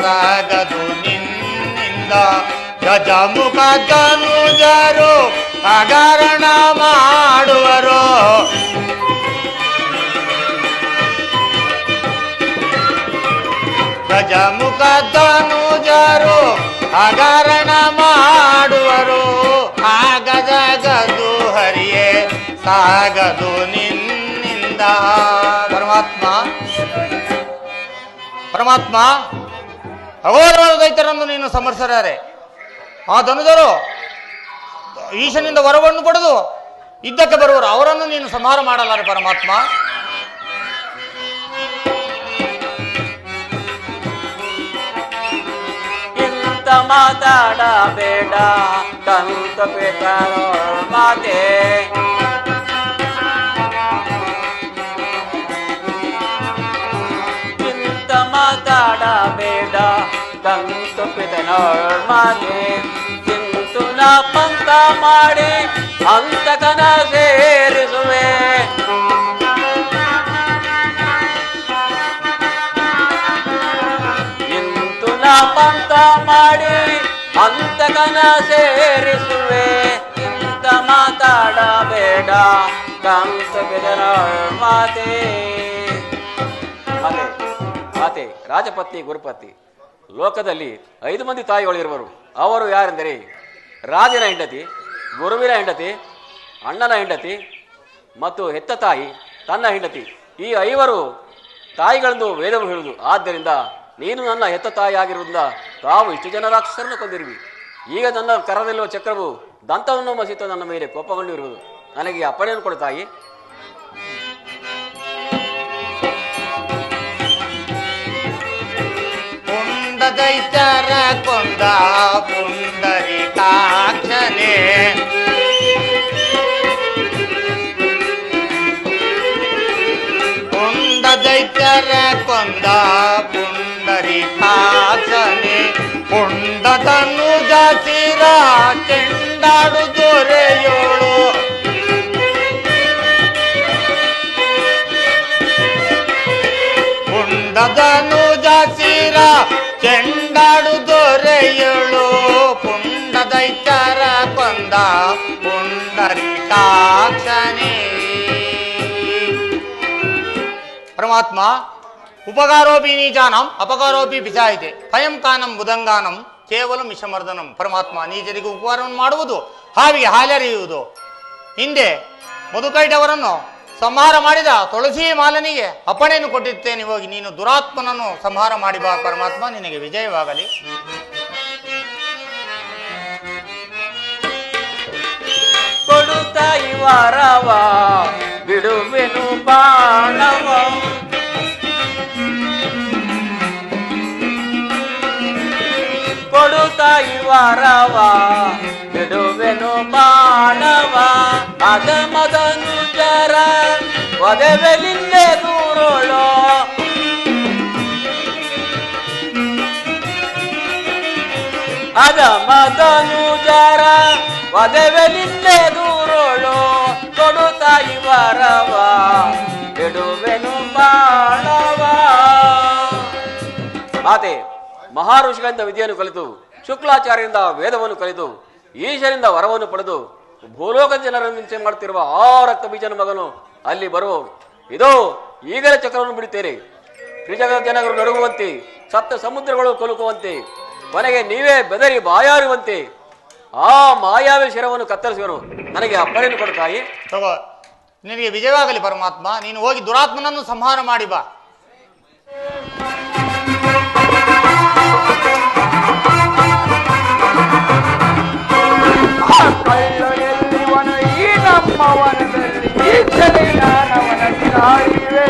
ಸಾಗದು ನಿನ್ನಿಂದ ಗಜಮುಖ ಧನುಜರು ಹಗರಣ ಮಾಡುವರು. ಗಜಮುಖ ಧನುಜರು ಹಗರಣ ಮಾಡುವರು. ಆಗದಗದು ಹರಿಯೇ ಸಾಗದು ನಿನ್ನಿಂದ. ಪರಮಾತ್ಮ ಪರಮಾತ್ಮ ಅಘೋರವಾದ ದೈತ್ಯರನ್ನು ನೀನು ಸಮರ್ಸರಾರೆ. ಆ ಧನುಜರು ಈಶನಿಂದ ವರವನ್ನು ಪಡೆದು ಯುದ್ಧಕ್ಕೆ ಬರುವರು. ಅವರನ್ನು ನೀನು ಸಂಹಾರ ಮಾಡಲಾರೆ ಪರಮಾತ್ಮ. ಇಂತ ಮಾತಾಡಬೇಡ ಕಂತ ಪೇತಾರೋ ಮಾತೆ ಇಂತ ಮಾತಾಡಬೇಡ ಕಂತ ಪಿತನೋ ಮಾತೆ ಇಂತು ನಾ ಪಂಕ ಮಾಡಿ ಅಂತಕನ ಸೇರಿಸುವೆ. ಇಂತು ನಾ ಪಂಕ ಮಾಡಿ ಅಂತಕನ ಸೇರಿಸುವೆ. ಇಂತ ಮಾತಾಡಬೇಡ ಕಂಸ ಪಿತನ ಮಾತೆ. ಮಾತೆ ರಾಜಪತ್ನಿ ಗುರುಪತ್ನಿ. ಲೋಕದಲ್ಲಿ 5 ಮಂದಿ ತಾಯಿಗಳಿರುವರು. ಅವರು ಯಾರೆಂದರೆ ರಾಜನ ಹೆಂಡತಿ, ಗುರುವಿನ ಹೆಂಡತಿ, ಅಣ್ಣನ ಹೆಂಡತಿ ಮತ್ತು ಹೆತ್ತ ತಾಯಿ ತನ್ನ ಹೆಂಡತಿ. ಈ 5 ತಾಯಿಗಳನ್ನು ವೇದವು ಹೇಳುವುದು. ಆದ್ದರಿಂದ ನೀನು ನನ್ನ ಹೆತ್ತ ತಾಯಿ ಆಗಿರುವುದರಿಂದ ತಾವು ಇಷ್ಟು ಜನ ರಾಕ್ಷಸರನ್ನು ಕೊಂದಿರುವಿ. ಈಗ ನನ್ನ ಕರದಲ್ಲಿರುವ ಚಕ್ರವು ದಂತವನ್ನು ಮಸಿತು ನನ್ನ ಮೇಲೆ ಕೋಪಗೊಂಡಿರುವುದು. ನನಗೆ ಅಪ್ಪಣೆಯನ್ನು ಕೊಡು ತಾಯಿ. ದೈತ್ಯರ ಕೊಂದ ಪುಂಡರೀಕಾಕ್ಷನೇ ಪುಂಡ ದೈತ್ಯರ ಕೊಂದ ಪುಂಡರೀಕಾಕ್ಷನೇ ಪುಂಡ ತನುಜ ಚಿರ ಚೆಂಡಾಡು ದೊರೆಯೋಳು ಪುಂಡ ತನುಜ ಚಿರ ಚೆಂಡಾಡು ದೊರೆಯಳು ಪುಂಡ ದೈತ್ಯರ ಕೊಂದ ಪುಂಡರೀಕಾಕ್ಷನೇ. ಪರಮಾತ್ಮ ಉಪಕಾರೋಪಿ ನೀಚಾನಂ ಅಪಕಾರೋಪಿ ಪಿಚಾಯಿತೆ ಭಯಂ ಕಾನಂ ಬುದಂಗಾನಂ ಕೇವಲ ಮಿಷಮರ್ದನಂ. ಪರಮಾತ್ಮ ನೀಚರಿಗೆ ಉಪಕಾರವನ್ನು ಮಾಡುವುದು, ಹಾವಿಗೆ ಹಾಲೆರೆಯುವುದು. ಹಿಂದೆ ಮಧುಕೈಟವರನ್ನು ಸಂಹಾರ ಮಾಡಿದ ತುಳಸಿ ಮಾಲನಿಗೆ ಅಪ್ಪಣೆಯನ್ನು ಕೊಟ್ಟಿದ್ದೇನೆ, ಹೋಗಿ ನೀನು ದುರಾತ್ಮನನ್ನು ಸಂಹಾರ ಮಾಡಿ ಬಾ. ಪರಮಾತ್ಮ ನಿನಗೆ ವಿಜಯವಾಗಲಿ. ಕೊಡುತ್ತಾಯಿ ವಾರವ ಬಿಡುವೆನು ಬಾಣವ, ಕೊಡುತ್ತಾಯಿ ವಾರವ ಬಿಡುವೆನು ಬಾಣವ, ಅದ ಮದನು ಜರ ಒದವೆಲಿಂದೆ ದೂರೋಳೋ, ಅದ ಮದನು ಜರ ಒದವೆಲಿಂದೆ ದೂರೋಳೋ, ಕೊಡುತ್ತಾಯಿ ವರವ ಬಿಡುವೆನು ಬಾಣವ. ಮಾತೆ ಮಹಾಋಷಿಗಳಿಂದ ವಿದ್ಯೆಯನ್ನು ಕಲಿತು, ಶುಕ್ಲಾಚಾರ್ಯರಿಂದ ವೇದವನ್ನು ಕಲಿತು, ಈಶನಿಂದ ವರವನ್ನು ಪಡೆದು ಭೂಲೋಕದ ಜನರನ್ನು ಹಿಂಸೆ ಮಾಡುತ್ತಿರುವ ಆ ರಕ್ತ ಬೀಜನ ಮಗನು ಅಲ್ಲಿ ಬರುವವು. ಇದೋ ಈಗಲೇ ಚಕ್ರವನ್ನು ಬಿಡುತ್ತೇನೆ. ತ್ರಿಜಗದ ಜನರು ನಡುಗುವಂತೆ, ಸಪ್ತ ಸಮುದ್ರಗಳು ಕೊಲುಕುವಂತೆ, ಕೊನೆಗೆ ನೀವೇ ಬೆದರಿ ಬಾಯಾರುವಂತೆ ಆ ಮಾಯಾವಿ ಶಿರವನ್ನು ಕತ್ತರಿಸುವನು. ನನಗೆ ಅಪ್ಪಣೆಯನ್ನು ಕೊಡುತ್ತಾಯಿ. ತಗೋ, ನಿನಗೆ ವಿಜಯವಾಗಲಿ ಪರಮಾತ್ಮ. ನೀನು ಹೋಗಿ ದುರಾತ್ಮನನ್ನು ಸಂಹಾರ ಮಾಡಿ ಬಾ. ಕಳ್ಳನೆಲ್ಲಿವನು ಈ ನಮ್ಮ ವನದಲ್ಲಿ, ಈಚನೆ ನಾನವನ ಸಿರಾಯಿವೆ.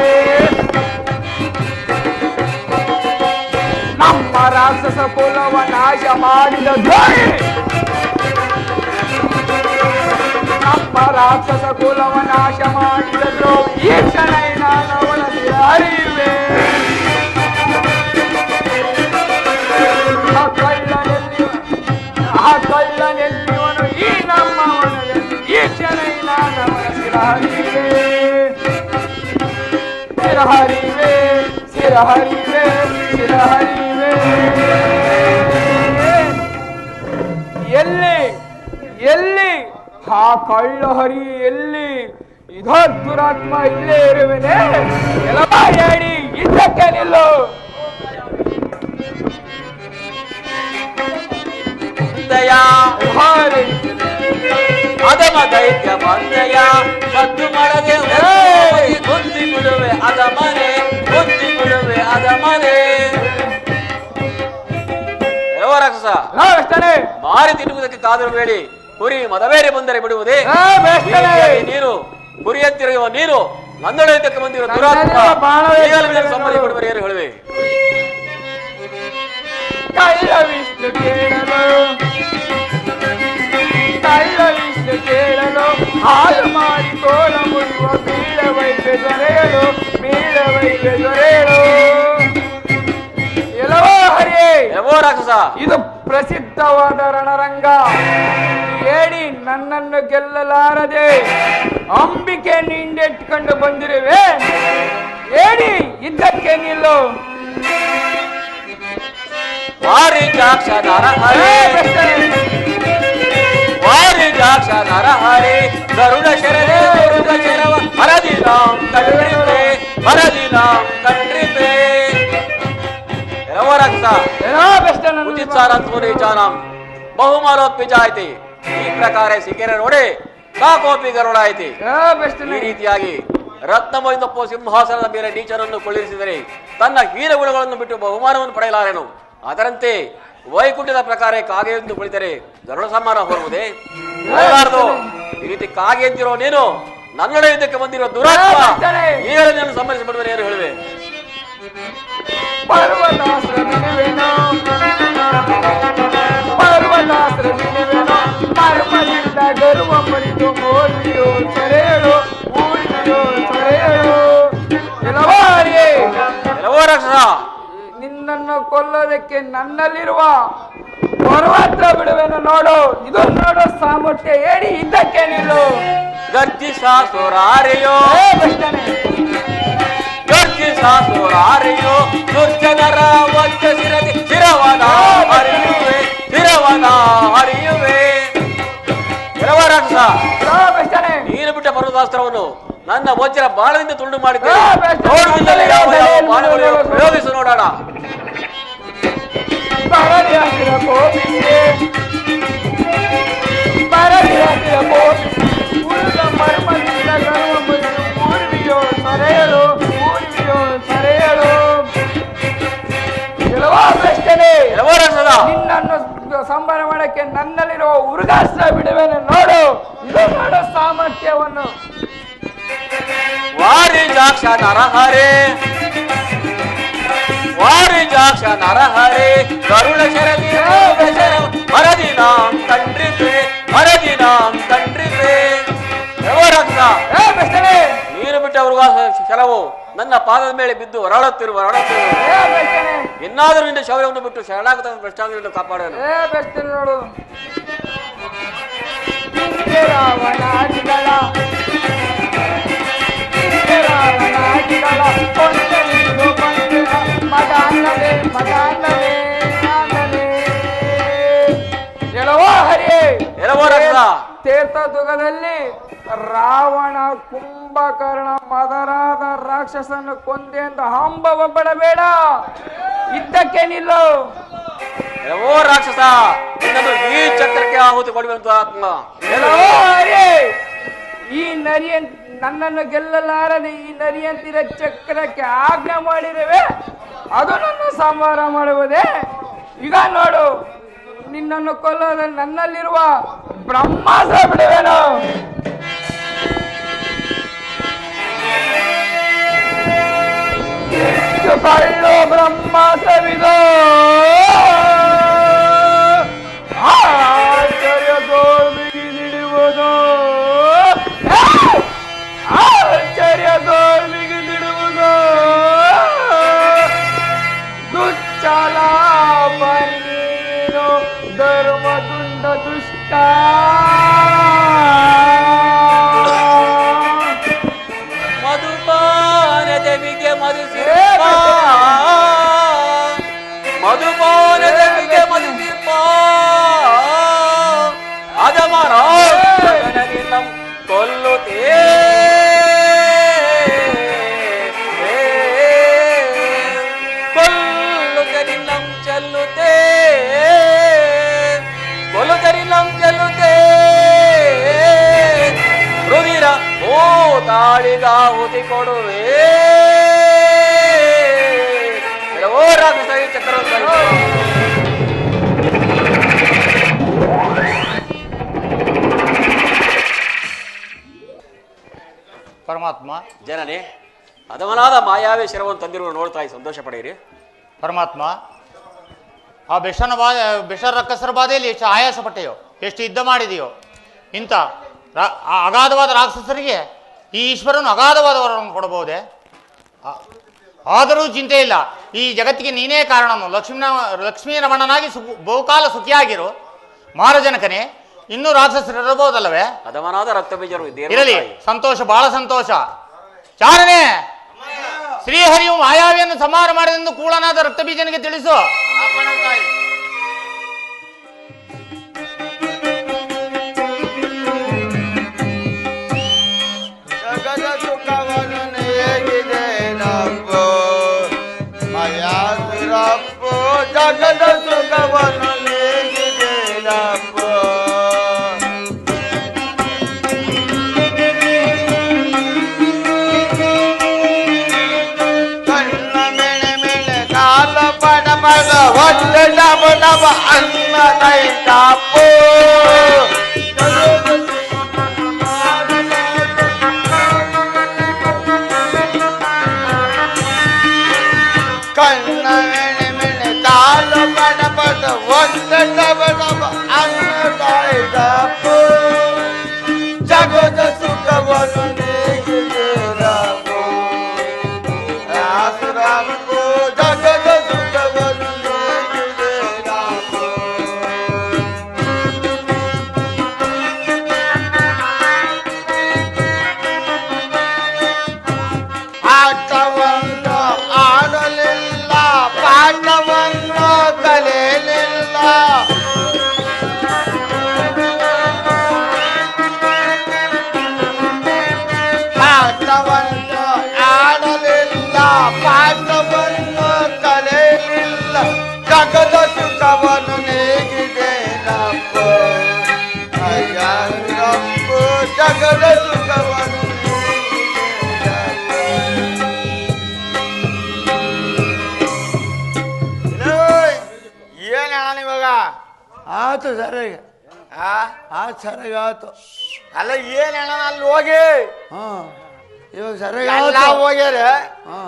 ನಮ್ಮ ರಾಕ್ಷಸ ಕುಲವ ನಾಶ ಮಾಡಿದ ದ್ರೋಹಿ, ನಮ್ಮ ರಾಕ್ಷಸ ಕುಲವ ನಾಶ ಮಾಡಿದ ದ್ರೋಹಿ, ಈಚನೆ ನಾನವನ ಸಿರಾಯಿವೆ. ಆ ಕಳ್ಳನೆಲ್ಲಿವನು ಈ ನಮ್ಮ ವನದಲ್ಲಿ, ಈಚನೆ ನಾನವನ ಸಿರಹರಿವೆ. ಸಿರಹರಿವೆ ಸಿರಹರಿವೆ ಸಿರಹರಿವೆ. ಎಲ್ಲಿ ಎಲ್ಲಿ ಆ ಕಳ್ಳ ಹರಿ ಎಲ್ಲಿ? ಇದೋ ದುರಾತ್ಮ ಇಲ್ಲೇ ಇರುವೆನೆ. ಎಲ್ಲ ಹೇಳಿ ಇದ್ದಕ್ಕೆ ನಿಲ್ಲು. ಅದಮ ದೈತ್ಯ ಬಂದಯ ಸದ್ದು ಮಾಡದೆ ಬುದ್ಧಿ ಬಿಡುವೆ ಅದ ಮನೆ, ಬುದ್ಧಿ ಬಿಡುವೆ ಅದ ಮನೆ. ರಾಕ್ಷಸ ಮಾರಿ ತಿನ್ನುವುದಕ್ಕೆ ಕಾದರು ಬೇಡಿ, ಕುರಿ ಮದವೇರಿ ಬಂದರೆ ಬಿಡುವುದೇ? ನೀನು ಕುರಿ ಎತ್ತಿರುವ ನೀನು ನನ್ನೊಳಕ್ಕೆ ಬಂದಿರುವ ದುರಾತ್ಮ ಸಂಬಂಧ ಬಿಡುವರು ಏನು ಹೇಳುವೆ? ಕಳ್ಳ ವಿಷ್ಣು ಕೇಳಲು, ಕಳ್ಳ ವಿಷ್ಣು ಕೇಳಲು, ಹಾಲು ಮಾಡಿ ತೋಳ ಮುಡುವ ಬೀಳವೈವೆ ದೊರೆಯಲು, ಬೀಳವೈವೆ ದೊರೆಯಲು. ಎಲ್ಲವೋ ಹರಿಯೇ, ಎವೋ ರಾಕ್ಷಸ, ಇದು ಪ್ರಸಿದ್ಧವಾದ ರಣರಂಗ. ಹೇಳಿ ನನ್ನನ್ನು ಗೆಲ್ಲಲಾರದೆ ಅಂಬಿಕೆ ನಿಂಡೆಟ್ಕೊಂಡು ಬಂದಿರುವೆ. ಹೇಳಿ ಇದ್ದಕ್ಕೆ ನಿಲ್ಲು. ವಾರಿಜಾಕ್ಷ ನರಹರಿ, ವಾರಿಜಾಕ್ಷ ನರಹರಿ, ಗರುಡ ಶರದೆ ಗರುಡ ಶರವ ಹರದಿನಾಂ ಕಂಡ್ರಿಪೆ, ಹರದಿನಾಂ ಕಂಡ್ರಿಪೆ. ಉಚಿತ್ಸಾರಂತುನೀಚಾನಾಂ ಬಹುಮಾನೋತ್ಪಿಜಾಯಿತಿ. ಈ ಪ್ರಕಾರ ಸಿಕ್ಕಿರೆ ನೋಡಿ ಸಾಕೋಪಿ ಗರುಡಾಯಿತಿ. ಈ ರೀತಿಯಾಗಿ ರತ್ನಮೊಯ್ದಪ್ಪು ಸಿಂಹಾಸನದ ಮೇಲೆ ನೀಚನನ್ನು ಕುಳ್ಳಿರಿಸಿದರೆ ತನ್ನ ಹೀನ ಗುಣಗಳನ್ನು ಬಿಟ್ಟು ಬಹುಮಾನವನ್ನು ಪಡೆಯಲಾರೆನು. ಅದರಂತೆ ವೈಕುಂಠದ ಪ್ರಕಾರ ಕಾಗೆ ಎಂದು ಕುಳಿತರೆ ಗರುಡ ಸಮ್ಮಾನ ಹೊರುವುದೇ? ಹೋಗಲಾರದು. ಈ ರೀತಿ ಕಾಗೆ ಎಂದಿರೋ ನೀನು ನನ್ನೊಡೆ ಯುದ್ಧಕ್ಕೆ ಬಂದಿರೋ ದುರಾತ್ಮ, ಈಗಲೇ ನಾನು ಸಂಬಂಧಿಸಿಬಿಡುವ ಏನು ಹೇಳುವೆ? ಪರ್ವತಾಸ್ತ್ರ ಬಿಡುವೆನು, ಪರ್ವತಾಸ್ತ್ರ ಬಿಡುವೆನು, ಮರ್ಮದಿಂದ ಗರ್ವ ಮರಿದು ಮೋದಿಯೋ ಸೊರೆಯಳು, ಊರಿಯೋ ಸೊರೆಯಳು. ಎಲ್ಲವೋ ಹರಿಯೇ, ಎಲ್ಲವೋ ರಾಕ್ಷಸ, ನಿನ್ನನ್ನು ಕೊಲ್ಲೋದಕ್ಕೆ ನನ್ನಲ್ಲಿರುವ ಪರ್ವತ ಬಿಡುವೆನು ನೋಡು. ಇದು ನೋಡು ಸಾಮರ್ಥ್ಯ. ಹೇಳಿ ಇದ್ದಕ್ಕೆ ನಿಲ್ಲು. ಗರ್ಜಿಸಾಸುರಾರೆಯೋ, ಗರ್ಜಿಸಾಸುರಾರೆಯೋ, ದುರ್ಜನರ ವಂಚ ಶಿರದಿ ಶಿರವನ ಹರಿಯುವೆ, ಶಿರವನ ಹರಿಯುವೆ. ರಾಕ್ಷಸ, ನೀನು ಬಿಟ್ಟ ಪರ್ವತಾಸ್ತ್ರವನ್ನು ನನ್ನ ವಜ್ರ ಬಾಣದಿಂದ ತುಂಡು ಮಾಡಿದ್ದೆ. ಏ, ಬೆಸ್ಟ್. ನೋಡುವುದರಲ್ಲಿ ಯಾವ ಯಾವ ಬಾಣಗಳು ಪ್ರಯೋಗಿಸು ನೋಡೋಣ. ಬರಲಿ ಹಾಕಿದ ಕೋಪಿಗೆ ಬರಲಿ ಹಾಕಿದ ಕೋಪಿಗೆ ಉಳಿದ ಮರ್ಮದಿಂದ ಗರ್ವ ಬಂದು ಊರ್ವಿಯೋ ಸರೆಯಲು ಊರ್ವಿಯೋ ಸರೆಯಲು ಕೆಲವಾ ಪ್ರಶ್ನೆ ಎಲ್ಲವೋ ರಕ್ಷದ ನಿನ್ನನ್ನು ಸಂಬಾರ ಮಾಡಕ್ಕೆ ನನ್ನಲ್ಲಿರುವ ಉರುಗಾಸ್ತ್ರ ಬಿಡುವೆನು ನೋಡು. ಇದು ನೋಡು ಸಾಮರ್ಥ್ಯವನ್ನು. ವಾರಿ ಜಾಕ್ಷ ನರಹರೆ ವಾರಿ ಜಾಕ್ಷ ನರಹರೆ ಕರುಣ ಶರದಿ ಮರದಿನಾಂ ಕಂಡ್ರಿತೆ ಮರದಿನಾಂ ಕಂಡ್ರಿತೆ. ಎಲ್ಲವೋ ರಕ್ಷದ ಏ ಬೆಸ್ಟನೇ ನೀರು ಬಿಟ್ಟ ಶರವು ನನ್ನ ಪಾದದ ಮೇಲೆ ಬಿದ್ದು ಹೊರಡುತ್ತಿರುವ ಏ ಬೆಸ್ಟನೇ ಇನ್ನಾದರೂ ನಿನ್ನ ಶೌರ್ಯವನ್ನು ಬಿಟ್ಟು ಶರಣಾಗತ ಭ್ರಷ್ಟಾಂಗವನ್ನು ಕಾಪಾಡೋನು. ಏ ಬೆಸ್ಟನೇ ನೋಡು. ಹಿಂದೆ ರಾವಣಾದಿಗಳ ಕೊಂಡನಿಂದು ಬಂದಿನ ಮದ ಅನ್ನಲೇ ಎಲ್ಲವೋ ಹರಿಯೇ ಎಲ್ಲವೋ ರಕ್ಷದ ತೀರ್ಥದುಗದಲ್ಲಿ ರಾವಣ ಕುಂಭಕರ್ಣ ಮದರಾದ ರಾಕ್ಷಸನ್ನು ಕೊಂದೆ ಎಂದು ಹಂಬವ ಪಡಬೇಡ. ಇದ್ದಕ್ಕೆ ನಿಲ್ಲು. ಎಲ್ಲವೋ ರಾಕ್ಷಸ ನಿನ್ನನ್ನು ಈ ಚಕ್ರಕ್ಕೆ ಆಹುತಿ ಕೊಡುವಂತ ಆತ್ಮ. ಎಲ್ಲವೋ ಹರಿಯೇ ಈ ನರಿಯ ನನ್ನನ್ನು ಗೆಲ್ಲಲಾರದೆ ಈ ನರಿಯಂತಿರ ಚಕ್ರಕ್ಕೆ ಆಜ್ಞೆ ಮಾಡಿರುವೆ. ಅದು ನನ್ನ ಸಂಹಾರ ಮಾಡುವುದೇ. ಈಗ ನೋಡು ನಿನ್ನನ್ನು ಕೊಲ್ಲೋದಲ್ಲಿ ನನ್ನಲ್ಲಿರುವ ಬ್ರಹ್ಮಾಸ್ತ್ರ ಬಿಡುವೆನು. ಎಷ್ಟು ಕಳ್ಳು ಬ್ರಹ್ಮಾಸ್ತ್ರವಿದೋ ಆಶ್ಚರ್ಯ ಗೋರ್ಮಿಗಿದಿಡುವುದು ಆಶ್ಚರ್ಯ ಗೋರ್ಮಿಗಿದಿಡುವುದು ದುಶ್ಚಲಾಪನೀನು ಧರ್ಮದುಂಡ ದುಷ್ಟ ಮಧುಪಾನ ದೇವಿಗೆ ಮಧುಸಿರ್ಪ ಮಧುಪಾನ ದೇವಿಗೆ ಮಧುಸಿರ್ಪ ಅದಮರಾಗನನಿಲ್ಲಂ ಕೊಲ್ಲುತ್ತೇ ಕೊಲ್ಲುತ್ತರಿಲ್ಲಂ ಚೆಲ್ಲುತ್ತೇ ಕೊಲ್ಲುತ್ತರಿಲ್ಲಂ ಚೆಲ್ಲುತ್ತೇ ರುದಿರ ಓ ತಾಳಿಗಾಹುತಿ ಕೊಡುವೆ. ಎಲ್ಲವೋ ರಾಕ್ಷಸ ಈ ಚಕ್ರವನ್ನು ಪರಮಾತ್ಮ ಜನನೇ ಅದಮನಾದ ಮಾಯಾವೇ ಶಿರವನ್ನು ತಂದಿರುವ ನೋಡ್ತಾ ಸಂತೋಷ ಪಡೆಯಿರಿ. ಪರಮಾತ್ಮ ಆ ಬೆಷರ ರಕ್ಕಸರ ಬಾಧೆಯಲ್ಲಿ ಎಷ್ಟು ಆಯಾಸ ಪಟ್ಟೆಯೋ, ಎಷ್ಟು ಯುದ್ಧ ಮಾಡಿದೆಯೋ. ಇಂಥ ಅಗಾಧವಾದ ರಾಕ್ಷಸರಿಗೆ ಈ ಈಶ್ವರನು ಅಗಾಧವಾದ ವರವನ್ನು ಕೊಡಬಹುದೇ? ಆದರೂ ಚಿಂತೆ ಇಲ್ಲ, ಈ ಜಗತ್ತಿಗೆ ನೀನೇ ಕಾರಣನು. ಲಕ್ಷ್ಮೀ ರಮಣನಾಗಿ ಬಹುಕಾಲ ಸುಖಿಯಾಗಿರು. ಮಾರಜನಕನೇ, ಇನ್ನೂ ರಾಕ್ಷಸರು ಇರಬಹುದಲ್ಲವೇ? ಅದಮನಾದ ರಕ್ತ ಬೀಜರು ಇರಲಿ, ಸಂತೋಷ, ಬಹಳ ಸಂತೋಷ. ಚಾರನೇ, ಶ್ರೀಹರಿಯು ಮಾಯಾವಿಯನ್ನು ಸಂಹಾರ ಮಾಡಿದೆಂದು ಕೂಳನಾದ ರಕ್ತಬೀಜನಿಗೆ ತಿಳಿಸು. ಜಗದ ಸುಖವನ್ನು ಹೇಗಿದೆ ನಪ್ಪು ಮಯಾಸುರಪ್ಪು ಜಗದ ಸುಖವನ್ನು ಹೇಗಿದೆ ನಪ್ಪು ಕಣ್ಣ ಮೆಣೆ ಮೆಣೆ ಕಾಲ ಪಡ ಪಡ ಒಟ್ಟು ಡಬ ಡಬ ಅನ್ನ ತೈತಾಪು ಕಣ್ಣ ಮೆಣೆ ಮೆಣೆ ಕಾಲು ಪಡ ಪಡ ಒಂದು ಡಬ ಡಬ ಅನ್ನ ತಾಯ್ತಾಪು ಜಗದ ಸುಖವನ್ನು ನೀಗಿದೆರಾಪು ಆಸುರಾಪು ಜಗದ ಸುಖವನ್ನು ನೀಗಿದೆರಾಪು ಆಟವನ್ನು ಆಡಲಿಲ್ಲ ಪಾಠವನ್ನು ಕಲಿಯಲಿಲ್ಲ ಆತು ಸರಿಗ ಆ ಆತು ಸರಿಗ ಆತು. ಅಲ್ಲ ಏನ್ ಅಣ್ಣ ಅಲ್ಲಿ ಹೋಗಿ ಹಾ ಇವಾಗ ಸರಿಗ ಎಲ್ಲ ಆತು. ಹೋಗ್ಯಾರ. ಹಾ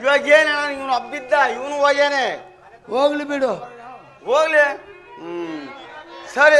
ಇವಾಗ ಏನ್ ಅಣ್ಣ ಇವನು ಹಬ್ಬಿದ್ದ ಇವನು ಹೋಗ್ಯಾನೆ. ಹೋಗ್ಲಿ ಬಿಡು. ಹೋಗ್ಲಿ ಸರಿ